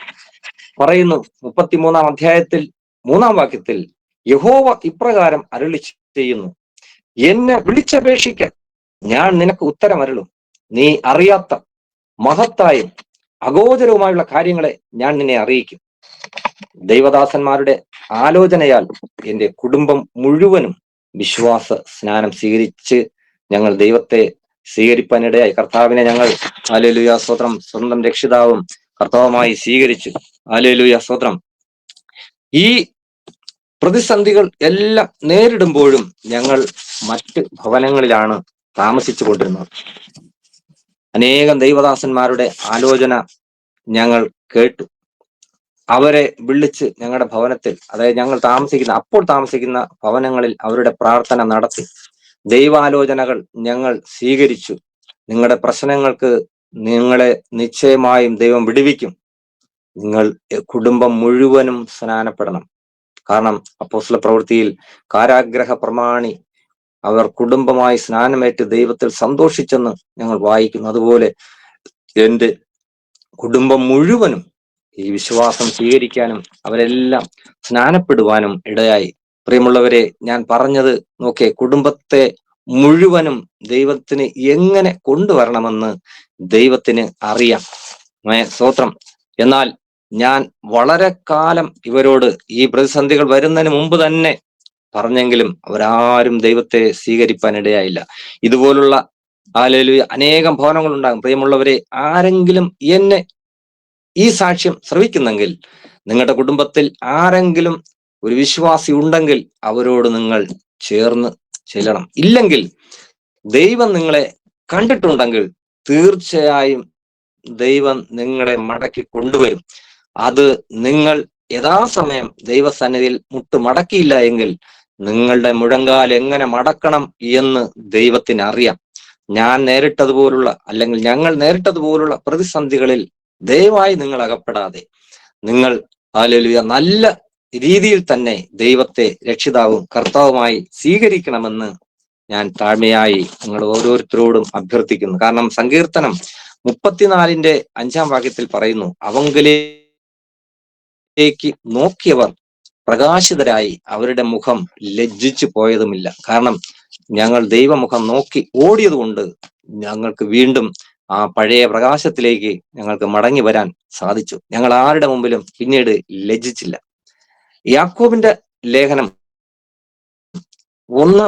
പറയുന്നു 33 അധ്യായത്തിൽ 3 വാക്യത്തിൽ, യഹോവ ഇപ്രകാരം അരുളി ചെയ്യുന്നു, എന്നെ വിളിച്ചപേക്ഷിക്ക, ഞാൻ നിനക്ക് ഉത്തരമരുളും. നീ അറിയാത്ത മഹത്തായും അഗോചരവുമായുള്ള കാര്യങ്ങളെ ഞാൻ നിന്നെ അറിയിക്കും. ദൈവദാസന്മാരുടെ ആലോചനയാൽ എന്റെ കുടുംബം മുഴുവനും വിശ്വാസ സ്നാനം സ്വീകരിച്ച് ഞങ്ങൾ ദൈവത്തെ സ്വീകരിപ്പാനിടയായി. കർത്താവിനെ ഞങ്ങൾ ഹല്ലേലൂയ സ്തോത്രം സ്വന്തം രക്ഷിതാവും കർത്താവുമായി സ്വീകരിച്ചു. ഹല്ലേലൂയ സ്തോത്രം. ഈ പ്രതിസന്ധികൾ എല്ലാം നേരിടുമ്പോഴും ഞങ്ങൾ മറ്റ് ഭവനങ്ങളിലാണ് താമസിച്ചു കൊണ്ടിരുന്നത്. അനേകം ദൈവദാസന്മാരുടെ ആലോചന ഞങ്ങൾ കേട്ടു. അവരെ വിളിച്ച് ഞങ്ങളുടെ ഭവനത്തിൽ, അതായത് ഞങ്ങൾ അപ്പോൾ താമസിക്കുന്ന ഭവനങ്ങളിൽ അവരുടെ പ്രാർത്ഥന നടത്തി. ദൈവാലോചനകൾ ഞങ്ങൾ സ്വീകരിച്ചു. നിങ്ങളുടെ പ്രശ്നങ്ങൾക്ക് നിങ്ങളെ നിശ്ചയമായും ദൈവം വിടുവിക്കും. നിങ്ങൾ കുടുംബം മുഴുവനും സ്നാനപ്പെടണം. കാരണം അപ്പോസ്തല പ്രവൃത്തിയിൽ കാരാഗ്രഹ പ്രമാണി അവർ കുടുംബമായി സ്നാനമേറ്റ് ദൈവത്തിൽ സന്തോഷിച്ചെന്ന് ഞങ്ങൾ വായിക്കുന്നു. അതുപോലെ എൻ്റെ കുടുംബം മുഴുവനും ഈ വിശ്വാസം സ്വീകരിക്കാനും അവരെല്ലാം സ്നാനപ്പെടുവാനും ഇടയായി. പ്രിയമുള്ളവരെ, ഞാൻ പറഞ്ഞത് നോക്കേ, കുടുംബത്തെ മുഴുവനും ദൈവത്തിന് എങ്ങനെ കൊണ്ടുവരണമെന്ന് ദൈവത്തിന് അറിയാം. സ്തോത്രം. എന്നാൽ ഞാൻ വളരെ കാലം ഇവരോട് ഈ പ്രതിസന്ധികൾ വരുന്നതിന് മുമ്പ് തന്നെ പറഞ്ഞെങ്കിലും അവരാരും ദൈവത്തെ സ്വീകരിപ്പാൻ ഇടയായില്ല. ഇതുപോലുള്ള ഹല്ലേലൂയ അനേകം ഭവനങ്ങൾ ഉണ്ടാകും. പ്രിയമുള്ളവരെ, ആരെങ്കിലും എന്നെ ഈ സാക്ഷ്യം ശ്രവിക്കുന്നെങ്കിൽ, നിങ്ങളുടെ കുടുംബത്തിൽ ആരെങ്കിലും ഒരു വിശ്വാസി ഉണ്ടെങ്കിൽ അവരോട് നിങ്ങൾ ചേർന്ന് ചെല്ലണം. ഇല്ലെങ്കിൽ ദൈവം നിങ്ങളെ കണ്ടിട്ടുണ്ടെങ്കിൽ തീർച്ചയായും ദൈവം നിങ്ങളെ മടക്കി കൊണ്ടുവരും. അത് നിങ്ങൾ യഥാസമയം ദൈവസന്നിധിയിൽ മുട്ട് മടക്കിയില്ല എങ്കിൽ നിങ്ങളുടെ മുഴങ്കാൽ എങ്ങനെ മടക്കണം എന്ന് ദൈവത്തിന് അറിയാം. ഞാൻ നേരിട്ടതുപോലുള്ള, അല്ലെങ്കിൽ ഞങ്ങൾ നേരിട്ടതുപോലുള്ള പ്രതിസന്ധികളിൽ ദയവായി നിങ്ങൾ അകപ്പെടാതെ നിങ്ങൾ ഹല്ലേലൂയ നല്ല രീതിയിൽ തന്നെ ദൈവത്തെ രക്ഷിതാവും കർത്താവുമായി സ്വീകരിക്കണമെന്ന് ഞാൻ താഴ്മയായി നിങ്ങൾ ഓരോരുത്തരോടും അഭ്യർത്ഥിക്കുന്നു. കാരണം സങ്കീർത്തനം 34:5 പറയുന്നു, അവങ്കലേക്ക് നോക്കിയവർ പ്രകാശിതരായി, അവരുടെ മുഖം ലജ്ജിച്ചു പോയതുമില്ല. കാരണം ഞങ്ങൾ ദൈവമുഖം നോക്കി ഓടിയത് കൊണ്ട് ഞങ്ങൾക്ക് വീണ്ടും ആ പഴയ പ്രകാശത്തിലേക്ക് ഞങ്ങൾക്ക് മടങ്ങി വരാൻ സാധിച്ചു. ഞങ്ങൾ ആരുടെ മുമ്പിലും പിന്നീട് ലജ്ജിച്ചില്ല. യാക്കോബിന്റെ ലേഖനം 1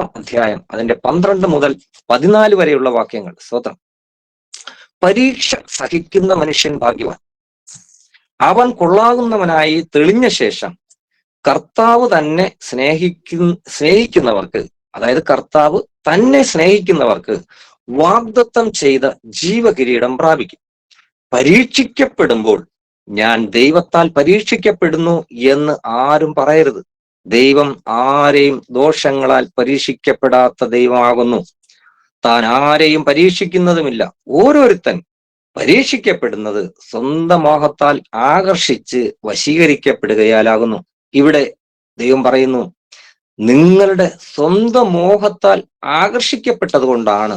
അതിന്റെ 12 മുതൽ 14 വരെയുള്ള വാക്യങ്ങൾ. സ്തോത്രം. പരീക്ഷ സഹിക്കുന്ന മനുഷ്യൻ ഭാഗ്യവാൻ, അവൻ കൊള്ളാകുന്നവനായി തെളിഞ്ഞ ശേഷം കർത്താവ് തന്നെ സ്നേഹിക്കുന്നവർക്ക്, അതായത് കർത്താവ് തന്നെ സ്നേഹിക്കുന്നവർക്ക് വാഗ്ദത്തം ചെയ്ത ജീവകിരീടം പ്രാപിക്കും. പരീക്ഷിക്കപ്പെടുമ്പോൾ ഞാൻ ദൈവത്താൽ പരീക്ഷിക്കപ്പെടുന്നു എന്ന് ആരും പറയരുത്. ദൈവം ആരെയും ദോഷങ്ങളാൽ പരീക്ഷിക്കപ്പെടാത്ത ദൈവമാകുന്നു. താൻ ആരെയും പരീക്ഷിക്കുന്നതുമില്ല. ഓരോരുത്തൻ പരീക്ഷിക്കപ്പെടുന്നത് സ്വന്തം മോഹത്താൽ ആകർഷിച്ച് വശീകരിക്കപ്പെടുകയാലാകുന്നു. ഇവിടെ ദൈവം പറയുന്നു, നിങ്ങളുടെ സ്വന്തം മോഹത്താൽ ആകർഷിക്കപ്പെട്ടത് കൊണ്ടാണ്,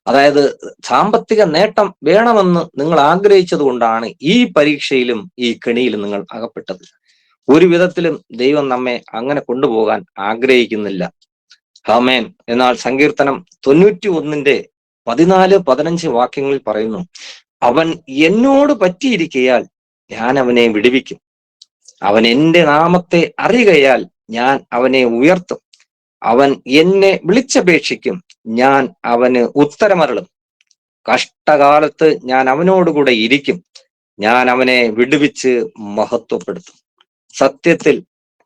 അതായത് സാമ്പത്തിക നേട്ടം വേണമെന്ന് നിങ്ങൾ ആഗ്രഹിച്ചത് കൊണ്ടാണ് ഈ പരീക്ഷയിലും ഈ കെണിയിലും നിങ്ങൾ അകപ്പെട്ടത്. ഒരു വിധത്തിലും ദൈവം നമ്മെ അങ്ങനെ കൊണ്ടുപോകാൻ ആഗ്രഹിക്കുന്നില്ല. ആമേൻ. എന്നാൽ സങ്കീർത്തനം 91:14-15 വാക്യങ്ങളിൽ പറയുന്നു, അവൻ എന്നോട് പറ്റിയിരിക്കയാൽ ഞാൻ അവനെ വിടുവിക്കും. അവൻ എന്റെ നാമത്തെ അറിയുകയാൽ ഞാൻ അവനെ ഉയർത്തും. അവൻ എന്നെ വിളിച്ചപേക്ഷിക്കും, ഞാൻ അവന് ഉത്തരമരുളും. കഷ്ടകാലത്ത് ഞാൻ അവനോടുകൂടെ ഇരിക്കും, ഞാൻ അവനെ വിടുവിച്ച് മഹത്വപ്പെടുത്തും. സത്യത്തിൽ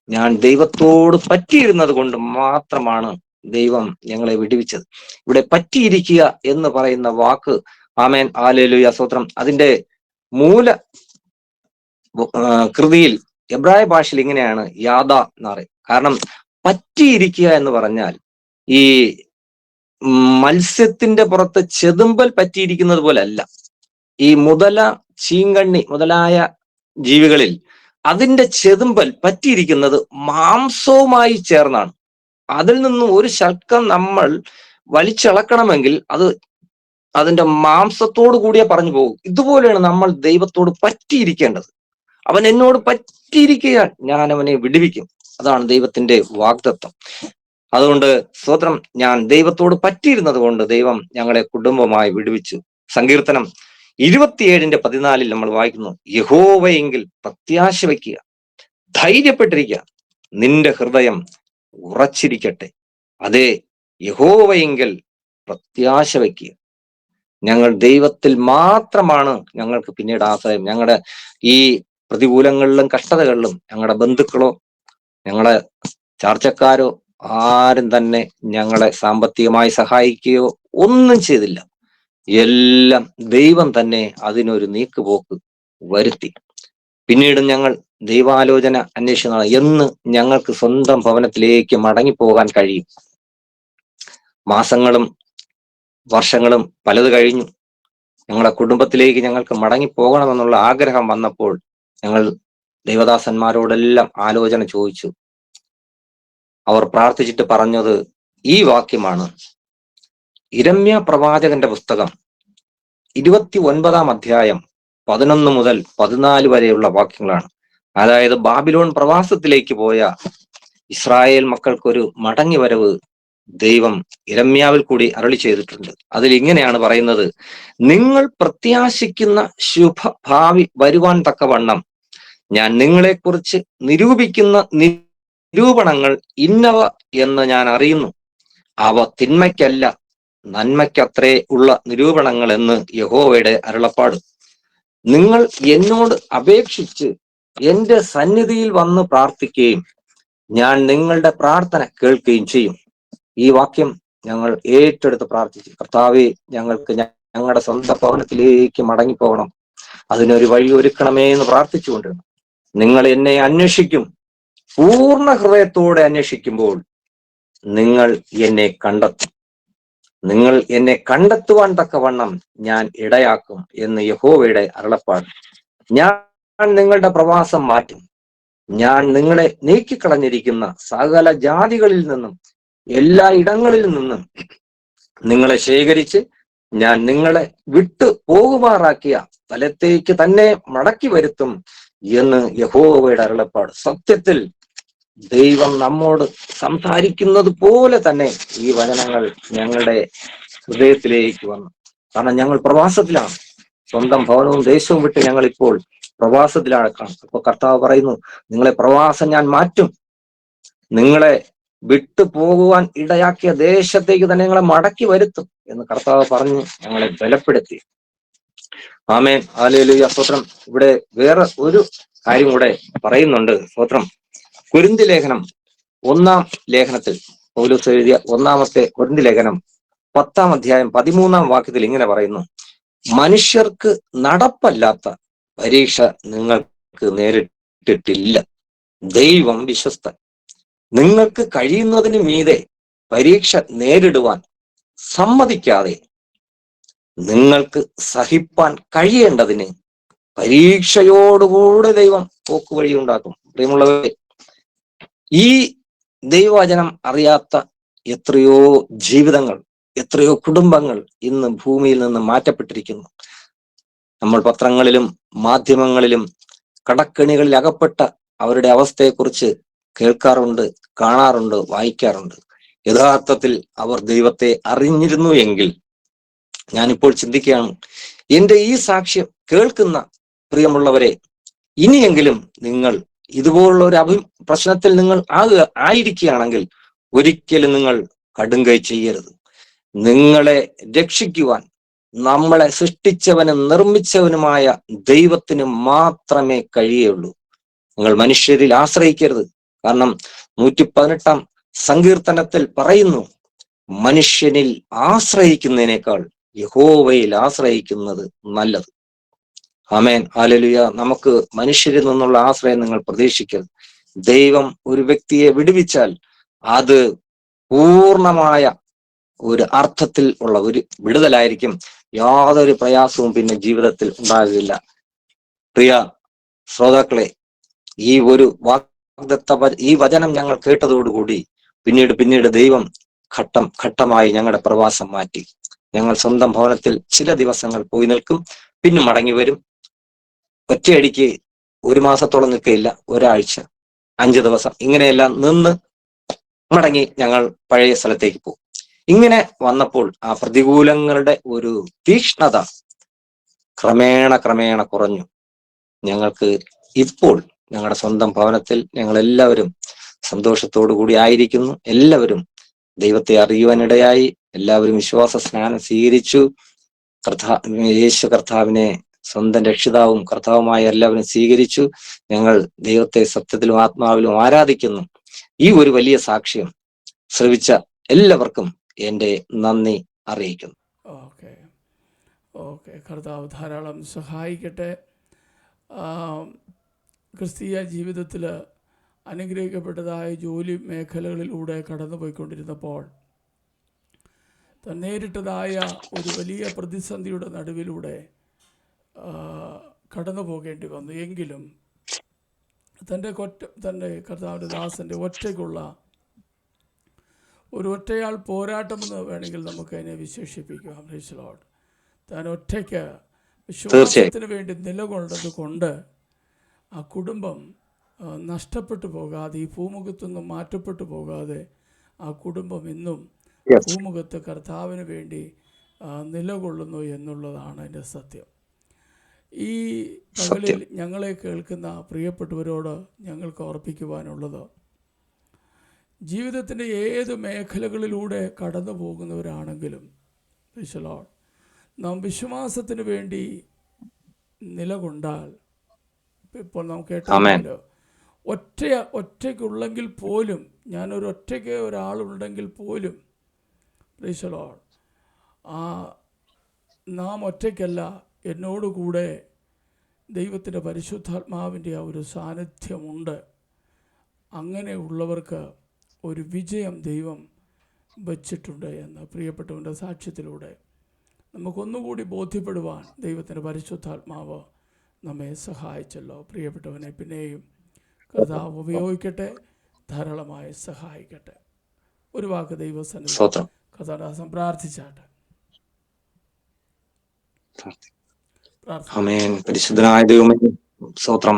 ഞാൻ ദൈവത്തോട് പറ്റിയിരുന്നത് കൊണ്ട് മാത്രമാണ് ദൈവം ഞങ്ങളെ വിടുവിച്ചത്. ഇവിടെ പറ്റിയിരിക്കുക എന്ന് പറയുന്ന വാക്ക്, ആമേൻ, ഹല്ലേലൂയ, സ്തോത്രം, അതിന്റെ മൂല കൃതിയിൽ എബ്രായ ഭാഷയിൽ ഇങ്ങനെയാണ് യാദ എന്ന് പറയും. കാരണം പറ്റിയിരിക്കുക എന്ന് പറഞ്ഞാൽ ഈ മത്സ്യത്തിന്റെ പുറത്ത് ചെതുമ്പൽ പറ്റിയിരിക്കുന്നത് പോലെ അല്ല. ഈ മുതല, ചീങ്കണ്ണി മുതലായ ജീവികളിൽ അതിന്റെ ചെതുമ്പൽ പറ്റിയിരിക്കുന്നത് മാംസവുമായി ചേർന്നാണ്. അതിൽ നിന്നും ഒരു ശൽക്കം നമ്മൾ വലിച്ചിളക്കണമെങ്കിൽ അത് അതിന്റെ മാംസത്തോടു കൂടിയേ പറഞ്ഞു പോകും. ഇതുപോലെയാണ് നമ്മൾ ദൈവത്തോട് പറ്റിയിരിക്കേണ്ടത്. അവൻ എന്നോട് പറ്റിയിരിക്കുകയാൽ ഞാൻ അവനെ വിടുവിക്കും. അതാണ് ദൈവത്തിന്റെ വാഗ്ദത്തം. അതുകൊണ്ട് സ്തോത്രം, ഞാൻ ദൈവത്തോട് പറ്റിയിരുന്നത് കൊണ്ട് ദൈവം ഞങ്ങളെ കുടുംബമായി വിടുവിച്ചു. സങ്കീർത്തനം 27:14 നമ്മൾ വായിക്കുന്നു, യഹോവയെങ്കിൽ പ്രത്യാശ വയ്ക്കുക, ധൈര്യപ്പെട്ടിരിക്കുക, നിന്റെ ഹൃദയം ഉറച്ചിരിക്കട്ടെ. അതേ, യഹോവയെങ്കിൽ പ്രത്യാശ വയ്ക്കുക. ഞങ്ങൾ ദൈവത്തിൽ മാത്രമാണ് ഞങ്ങൾക്ക് പിന്നീട് ആശ്രയം. ഞങ്ങളുടെ ഈ പ്രതികൂലങ്ങളിലും കഷ്ടതകളിലും ഞങ്ങളുടെ ബന്ധുക്കളോ ഞങ്ങളെ ചാർച്ചക്കാരോ ആരും തന്നെ ഞങ്ങളെ സാമ്പത്തികമായി സഹായിക്കുകയോ ഒന്നും ചെയ്തില്ല. എല്ലാം ദൈവം തന്നെ അതിനൊരു നീക്കുപോക്ക് വരുത്തി. പിന്നീട് ഞങ്ങൾ ദൈവാലോചന അന്വേഷിക്കുന്നതാണ് എന്ന് ഞങ്ങൾക്ക് സ്വന്തം ഭവനത്തിലേക്ക് മടങ്ങിപ്പോകാൻ കഴിയും. മാസങ്ങളും വർഷങ്ങളും പലത് കഴിഞ്ഞു. ഞങ്ങളുടെ കുടുംബത്തിലേക്ക് ഞങ്ങൾക്ക് മടങ്ങിപ്പോകണമെന്നുള്ള ആഗ്രഹം വന്നപ്പോൾ ഞങ്ങൾ ദൈവദാസന്മാരോടെല്ലാം ആലോചന ചോദിച്ചു. അവർ പ്രാർത്ഥിച്ചിട്ട് പറഞ്ഞത് ഈ വാക്യമാണ്. യിരെമ്യാ പ്രവാചകന്റെ പുസ്തകം 29 11 മുതൽ 14 വരെയുള്ള വാക്യങ്ങളാണ്. അതായത് ബാബിലോൺ പ്രവാസത്തിലേക്ക് പോയ ഇസ്രായേൽ മക്കൾക്കൊരു മടങ്ങി വരവ് ദൈവം യിരെമ്യാവിൽ കൂടി അരുളി ചെയ്തിട്ടുണ്ട്. അതിൽ ഇങ്ങനെയാണ് പറയുന്നത്: നിങ്ങൾ പ്രത്യാശിക്കുന്ന ശുഭഭാവി വരുവാൻ തക്കവണ്ണം ഞാൻ നിങ്ങളെക്കുറിച്ച് നിരൂപിക്കുന്ന നിരൂപണങ്ങൾ ഇന്നവ എന്ന് ഞാൻ അറിയുന്നു. അവ തിന്മയ്ക്കല്ല നന്മയ്ക്കത്രേ ഉള്ള നിരൂപണങ്ങൾ എന്ന് യഹോവയുടെ അരുളപ്പാട്. നിങ്ങൾ എന്നോട് അപേക്ഷിച്ച് എന്റെ സന്നിധിയിൽ വന്ന് പ്രാർത്ഥിക്കുകയും ഞാൻ നിങ്ങളുടെ പ്രാർത്ഥന കേൾക്കുകയും ചെയ്യും. ഈ വാക്യം ഞങ്ങൾ ഏറ്റെടുത്ത് പ്രാർത്ഥിച്ചു. കർത്താവേ, ഞങ്ങൾക്ക് ഞങ്ങളുടെ സ്വന്തം ഭവനത്തിലേക്ക് മടങ്ങിപ്പോകണം, അതിനൊരു വഴി ഒരുക്കണമേ എന്ന് പ്രാർത്ഥിച്ചുകൊണ്ടിരുന്നു. നിങ്ങൾ എന്നെ അന്വേഷിക്കും, പൂർണ്ണ ഹൃദയത്തോടെ അന്വേഷിക്കുമ്പോൾ നിങ്ങൾ എന്നെ കണ്ടെത്തും. നിങ്ങൾ എന്നെ കണ്ടെത്തുവാൻ തക്കവണ്ണം ഞാൻ ഇടയാക്കും എന്ന് യഹോവയുടെ അരുളപ്പാട്. ഞാൻ നിങ്ങളുടെ പ്രവാസം മാറ്റും. ഞാൻ നിങ്ങളെ നീക്കിക്കളഞ്ഞിരിക്കുന്ന സകല ജാതികളിൽ നിന്നും എല്ലാ ഇടങ്ങളിൽ നിന്നും നിങ്ങളെ ശേഖരിച്ച് ഞാൻ നിങ്ങളെ വിട്ടു പോകുമാറാക്കിയ സ്ഥലത്തേക്ക് തന്നെ മടക്കി വരുത്തും എന്ന് യഹോവയുടെ അരുളപ്പാട്. സത്യത്തിൽ ദൈവം നമ്മോട് സംസാരിക്കുന്നത് പോലെ തന്നെ ഈ വചനങ്ങൾ ഞങ്ങളുടെ ഹൃദയത്തിലേക്ക് വന്നു. കാരണം ഞങ്ങൾ പ്രവാസത്തിലാണ്, സ്വന്തം ഭവനവും ദേശവും വിട്ട് ഞങ്ങൾ ഇപ്പോൾ പ്രവാസത്തിലാണ്. അപ്പൊ കർത്താവ് പറയുന്നു, നിങ്ങളെ പ്രവാസം ഞാൻ മാറ്റും, നിങ്ങളെ വിട്ടു പോകുവാൻ ഇടയാക്കിയ ദേശത്തേക്ക് തന്നെ നിങ്ങളെ മടക്കി വരുത്തും എന്ന് കർത്താവ് പറഞ്ഞ് ഞങ്ങളെ ബലപ്പെടുത്തി. ആമേൻ, ഹല്ലേലൂയ, സ്തോത്രം. ഇവിടെ വേറെ ഒരു കാര്യം കൂടെ പറയുന്നുണ്ട്. സ്തോത്രം. കൊരിന്ഥി ലേഖനം 1-ാം ലേഖനത്തിൽ പൗലോസ് എഴുതിയ 1-ാമത്തെ കൊരിന്ഥി ലേഖനം 10-ാം അധ്യായം 13-ാം വാക്യത്തിൽ ഇങ്ങനെ പറയുന്നു: മനുഷ്യർക്ക് നടപ്പല്ലാത്ത പരീക്ഷ നിങ്ങൾക്ക് നേരിട്ടിട്ടില്ല, ദൈവം വിശ്വസ്തൻ. നിങ്ങൾക്ക് കഴിയുന്നതിന് മീതെ പരീക്ഷ നേരിടുവാൻ സമ്മതിക്കാതെ നിങ്ങൾക്ക് സഹിപ്പാൻ കഴിയേണ്ടതിന് പരീക്ഷയോടുകൂടെ ദൈവം പോക്കുവഴി ഉണ്ടാക്കും. പ്രിയമുള്ളവരെ, ഈ ദൈവവചനം അറിയാത്ത എത്രയോ ജീവിതങ്ങൾ, എത്രയോ കുടുംബങ്ങൾ ഇന്ന് ഭൂമിയിൽ നിന്ന് മാറ്റപ്പെട്ടിരിക്കുന്നു. നമ്മൾ പത്രങ്ങളിലും മാധ്യമങ്ങളിലും കടക്കെണികളിൽ അകപ്പെട്ട അവരുടെ അവസ്ഥയെക്കുറിച്ച് കേൾക്കാറുണ്ട്, കാണാറുണ്ട്, വായിക്കാറുണ്ട്. യഥാർത്ഥത്തിൽ അവർ ദൈവത്തെ അറിഞ്ഞിരുന്നു എങ്കിൽ, ഞാനിപ്പോൾ ചിന്തിക്കുകയാണ്, എന്റെ ഈ സാക്ഷ്യം കേൾക്കുന്ന പ്രിയമുള്ളവരെ, ഇനിയെങ്കിലും നിങ്ങൾ ഇതുപോലുള്ള ഒരു പ്രശ്നത്തിൽ നിങ്ങൾ ആയിരിക്കുകയാണെങ്കിൽ ഒരിക്കലും നിങ്ങൾ കടുങ്കൈ ചെയ്യരുത്. നിങ്ങളെ രക്ഷിക്കുവാൻ നമ്മളെ സൃഷ്ടിച്ചവനും നിർമ്മിച്ചവനുമായ ദൈവത്തിന് മാത്രമേ കഴിയുള്ളൂ. നിങ്ങൾ മനുഷ്യരിൽ ആശ്രയിക്കരുത്. കാരണം 118-ാം സങ്കീർത്തനത്തിൽ പറയുന്നു, മനുഷ്യനിൽ ആശ്രയിക്കുന്നതിനേക്കാൾ യഹോവയിൽ ആശ്രയിക്കുന്നത് നല്ലത്. ആമേൻ, ഹല്ലേലൂയ. നമുക്ക് മനുഷ്യരിൽ നിന്നുള്ള ആശ്രയം നിങ്ങൾ പ്രതീക്ഷിക്കരുത്. ദൈവം ഒരു വ്യക്തിയെ വിടുവിച്ചാൽ അത് പൂർണ്ണമായ ഒരു അർത്ഥത്തിൽ ഉള്ള ഒരു വിടുതലായിരിക്കും. യാതൊരു പ്രയാസവും പിന്നെ ജീവിതത്തിൽ ഉണ്ടാകില്ല. പ്രിയ ശ്രോതാക്കളെ, ഈ ഒരു ഈ വചനം ഞങ്ങൾ കേട്ടതോടുകൂടി പിന്നീട് ദൈവം ഘട്ടമായി ഞങ്ങളുടെ പ്രവാസം മാറ്റി. ഞങ്ങൾ സ്വന്തം ഭവനത്തിൽ ചില ദിവസങ്ങൾ പോയി നിൽക്കും, പിന്നെ മടങ്ങി വരും. ഒറ്റയടിക്ക് 1 മാസത്തോളം നിൽക്കുകയില്ല, ഒരാഴ്ച, 5 ദിവസം, ഇങ്ങനെയെല്ലാം നിന്ന് മടങ്ങി ഞങ്ങൾ പഴയ സ്ഥലത്തേക്ക് പോകും. ഇങ്ങനെ വന്നപ്പോൾ ആ പ്രതികൂലങ്ങളുടെ ഒരു തീക്ഷ്ണത ക്രമേണ കുറഞ്ഞു. ഞങ്ങൾക്ക് ഇപ്പോൾ ഞങ്ങളുടെ സ്വന്തം ഭവനത്തിൽ ഞങ്ങൾ എല്ലാവരും സന്തോഷത്തോടു കൂടി ആയിരിക്കുന്നു. എല്ലാവരും ദൈവത്തെ അറിയുവാനിടയായി, എല്ലാവരും വിശ്വാസ സ്നാനം സ്വീകരിച്ചു. യേശു കർത്താവിനെ സ്വന്തം രക്ഷിതാവും കർത്താവുമായി എല്ലാവരും സ്വീകരിച്ചു. ഞങ്ങൾ ദൈവത്തെ സത്യത്തിലും ആത്മാവിലും ആരാധിക്കുന്നു. ഈ ഒരു വലിയ സാക്ഷ്യം ശ്രവിച്ച എല്ലാവർക്കും എൻ്റെ നന്ദി അറിയിക്കുന്നു. ഓക്കെ കർത്താവ് ധാരാളം സഹായിക്കട്ടെ. ക്രിസ്തീയ ജീവിതത്തിൽ അനുഗ്രഹിക്കപ്പെട്ടതായ ജോലി മേഖലകളിലൂടെ കടന്നുപോയിക്കൊണ്ടിരുന്നപ്പോൾ നേരിട്ടതായ ഒരു വലിയ പ്രതിസന്ധിയുടെ നടുവിലൂടെ കടന്നു പോകേണ്ടി വന്നു. എങ്കിലും തൻ്റെ കർത്താവിൻ്റെ ദാസൻ്റെ ഒറ്റയ്ക്കുള്ള ഒരു ഒറ്റയാൾ പോരാട്ടമെന്ന് വേണമെങ്കിൽ നമുക്കതിനെ വിശേഷിപ്പിക്കാം. Price the Lord. താൻ ഒറ്റയ്ക്ക് വിശ്വാസത്തിന് വേണ്ടി നിലകൊണ്ടത് കൊണ്ട് ആ കുടുംബം നഷ്ടപ്പെട്ടു പോകാതെ, ഈ ഭൂമുഖത്തു നിന്നും മാറ്റപ്പെട്ടു പോകാതെ ആ കുടുംബം ഇന്നും ഭൂമുഖത്ത് കർത്താവിന് വേണ്ടി നിലകൊള്ളുന്നു എന്നുള്ളതാണ് എൻ്റെ സത്യം. ഈ പകലിൽ ഞങ്ങളെ കേൾക്കുന്ന പ്രിയപ്പെട്ടവരോട് ഞങ്ങൾക്ക് ഓർപ്പിക്കുവാനുള്ളത്, ജീവിതത്തിൻ്റെ ഏത് മേഖലകളിലൂടെ കടന്നു പോകുന്നവരാണെങ്കിലും നാം വിശ്വാസത്തിന് വേണ്ടി നിലകൊണ്ടാൽ, ഇപ്പോൾ നാം കേട്ടല്ലോ, ഒറ്റയ്ക്കുള്ളെങ്കിൽ പോലും, ഞാനൊരു ഒറ്റയ്ക്ക് ഒരാളുണ്ടെങ്കിൽ പോലും നാം ഒറ്റയ്ക്കല്ല, എന്നോടുകൂടെ ദൈവത്തിൻ്റെ പരിശുദ്ധാത്മാവിൻ്റെ ആ ഒരു സാന്നിധ്യമുണ്ട്. അങ്ങനെയുള്ളവർക്ക് ഒരു വിജയം ദൈവം വച്ചിട്ടുണ്ട് എന്ന് പ്രിയപ്പെട്ടവൻ്റെ സാക്ഷ്യത്തിലൂടെ നമുക്കൊന്നുകൂടി ബോധ്യപ്പെടുവാൻ ദൈവത്തിൻ്റെ പരിശുദ്ധാത്മാവ് നമ്മെ സഹായിച്ചല്ലോ. പ്രിയപ്പെട്ടവനെ പിന്നെയും കർത്താവ് ഉപയോഗിക്കട്ടെ, ധാരാളമായി സഹായിക്കട്ടെ. ഒരു വാക്ക് ദൈവസന്നിധി കർത്താദാസൻ പ്രാർത്ഥിച്ചാട്ടെ. പരിശുദ്ധനായ ദൈവമേ, സ്തോത്രം.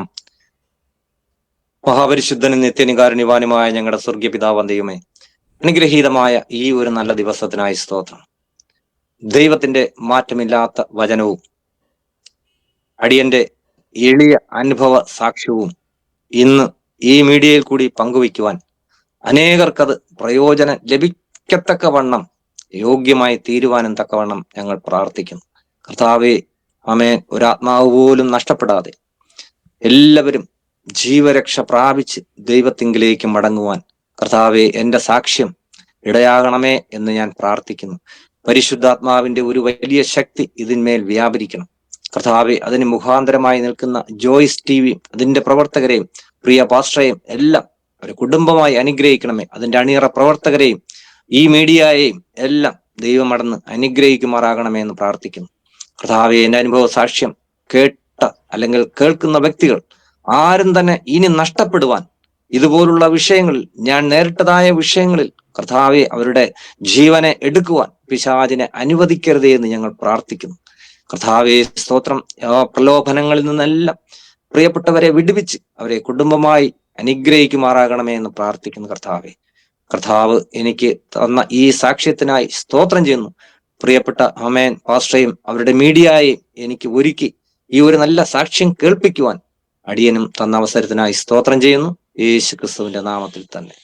മഹാപരിശുദ്ധനും നിത്യനികാരുണ്യവാനുമായ ഞങ്ങളുടെ സ്വർഗീയ പിതാവാം ദൈവമേ, അനുഗ്രഹീതമായ ഈ ഒരു നല്ല ദിവസത്തിനായി സ്തോത്രം. ദൈവത്തിന്റെ മാറ്റമില്ലാത്ത വചനവും അടിയന്റെ എളിയ അനുഭവ സാക്ഷ്യവും ഇന്ന് ഈ മീഡിയയിൽ കൂടി പങ്കുവയ്ക്കുവാൻ അനേകർക്കത് പ്രയോജനം ലഭിക്കത്തക്കവണ്ണം യോഗ്യമായി തീരുവാനും തക്കവണ്ണം ഞങ്ങൾ പ്രാർത്ഥിക്കുന്നു. കർത്താവേ, ആമേൻ. ഒരാത്മാവ് പോലും നഷ്ടപ്പെടാതെ എല്ലാവരും ജീവരക്ഷ പ്രാപിച്ച് ദൈവത്തിങ്കിലേക്ക് മടങ്ങുവാൻ കർത്താവേ, എന്റെ സാക്ഷ്യം ഇടയാകണമേ എന്ന് ഞാൻ പ്രാർത്ഥിക്കുന്നു. പരിശുദ്ധാത്മാവിന്റെ ഒരു വലിയ ശക്തി ഇതിന്മേൽ വ്യാപരിക്കണം കർത്താവെ. അതിന് മുഖാന്തരമായി നിൽക്കുന്ന ജോയ്സ് TV, അതിന്റെ പ്രവർത്തകരെയും പ്രിയ പാസ്റ്ററേയും എല്ലാം ഒരു കുടുംബമായി അനുഗ്രഹിക്കണമേ. അതിന്റെ അണിയറ പ്രവർത്തകരെയും ഈ മീഡിയയെയും എല്ലാം ദൈവമടന്ന് അനുഗ്രഹിക്കുമാറാകണമേ എന്ന് പ്രാർത്ഥിക്കുന്നു. കർത്താവെ, എന്റെ അനുഭവ സാക്ഷ്യം കേട്ട അല്ലെങ്കിൽ കേൾക്കുന്ന വ്യക്തികൾ ആരും തന്നെ ഇനി നഷ്ടപ്പെടുവാൻ, ഇതുപോലുള്ള വിഷയങ്ങളിൽ, ഞാൻ നേരിട്ടതായ വിഷയങ്ങളിൽ കർത്താവെ, അവരുടെ ജീവനെ എടുക്കുവാൻ പിശാചിനെ അനുവദിക്കരുതേ എന്ന് ഞങ്ങൾ പ്രാർത്ഥിക്കുന്നു. കർത്താവെ, സ്തോത്രം. പ്രലോഭനങ്ങളിൽ നിന്നെല്ലാം പ്രിയപ്പെട്ടവരെ വിടുവിച്ച് അവരെ കുടുംബമായി അനുഗ്രഹിക്കുമാറാകണമേ എന്ന് പ്രാർത്ഥിക്കുന്നു. കർത്താവ് എനിക്ക് തന്ന ഈ സാക്ഷ്യത്തിനായി സ്തോത്രം ചെയ്യുന്നു. പ്രിയപ്പെട്ട ആമേൻ പാസ്റ്ററേയും അവരുടെ മീഡിയയെയും എനിക്ക് ഒരുക്കി ഈ ഒരു നല്ല സാക്ഷ്യം കേൾപ്പിക്കുവാൻ അടിയനും തന്ന അവസരത്തിനായി സ്തോത്രം ചെയ്യുന്നു. യേശു ക്രിസ്തുവിന്റെ നാമത്തിൽ തന്നെ.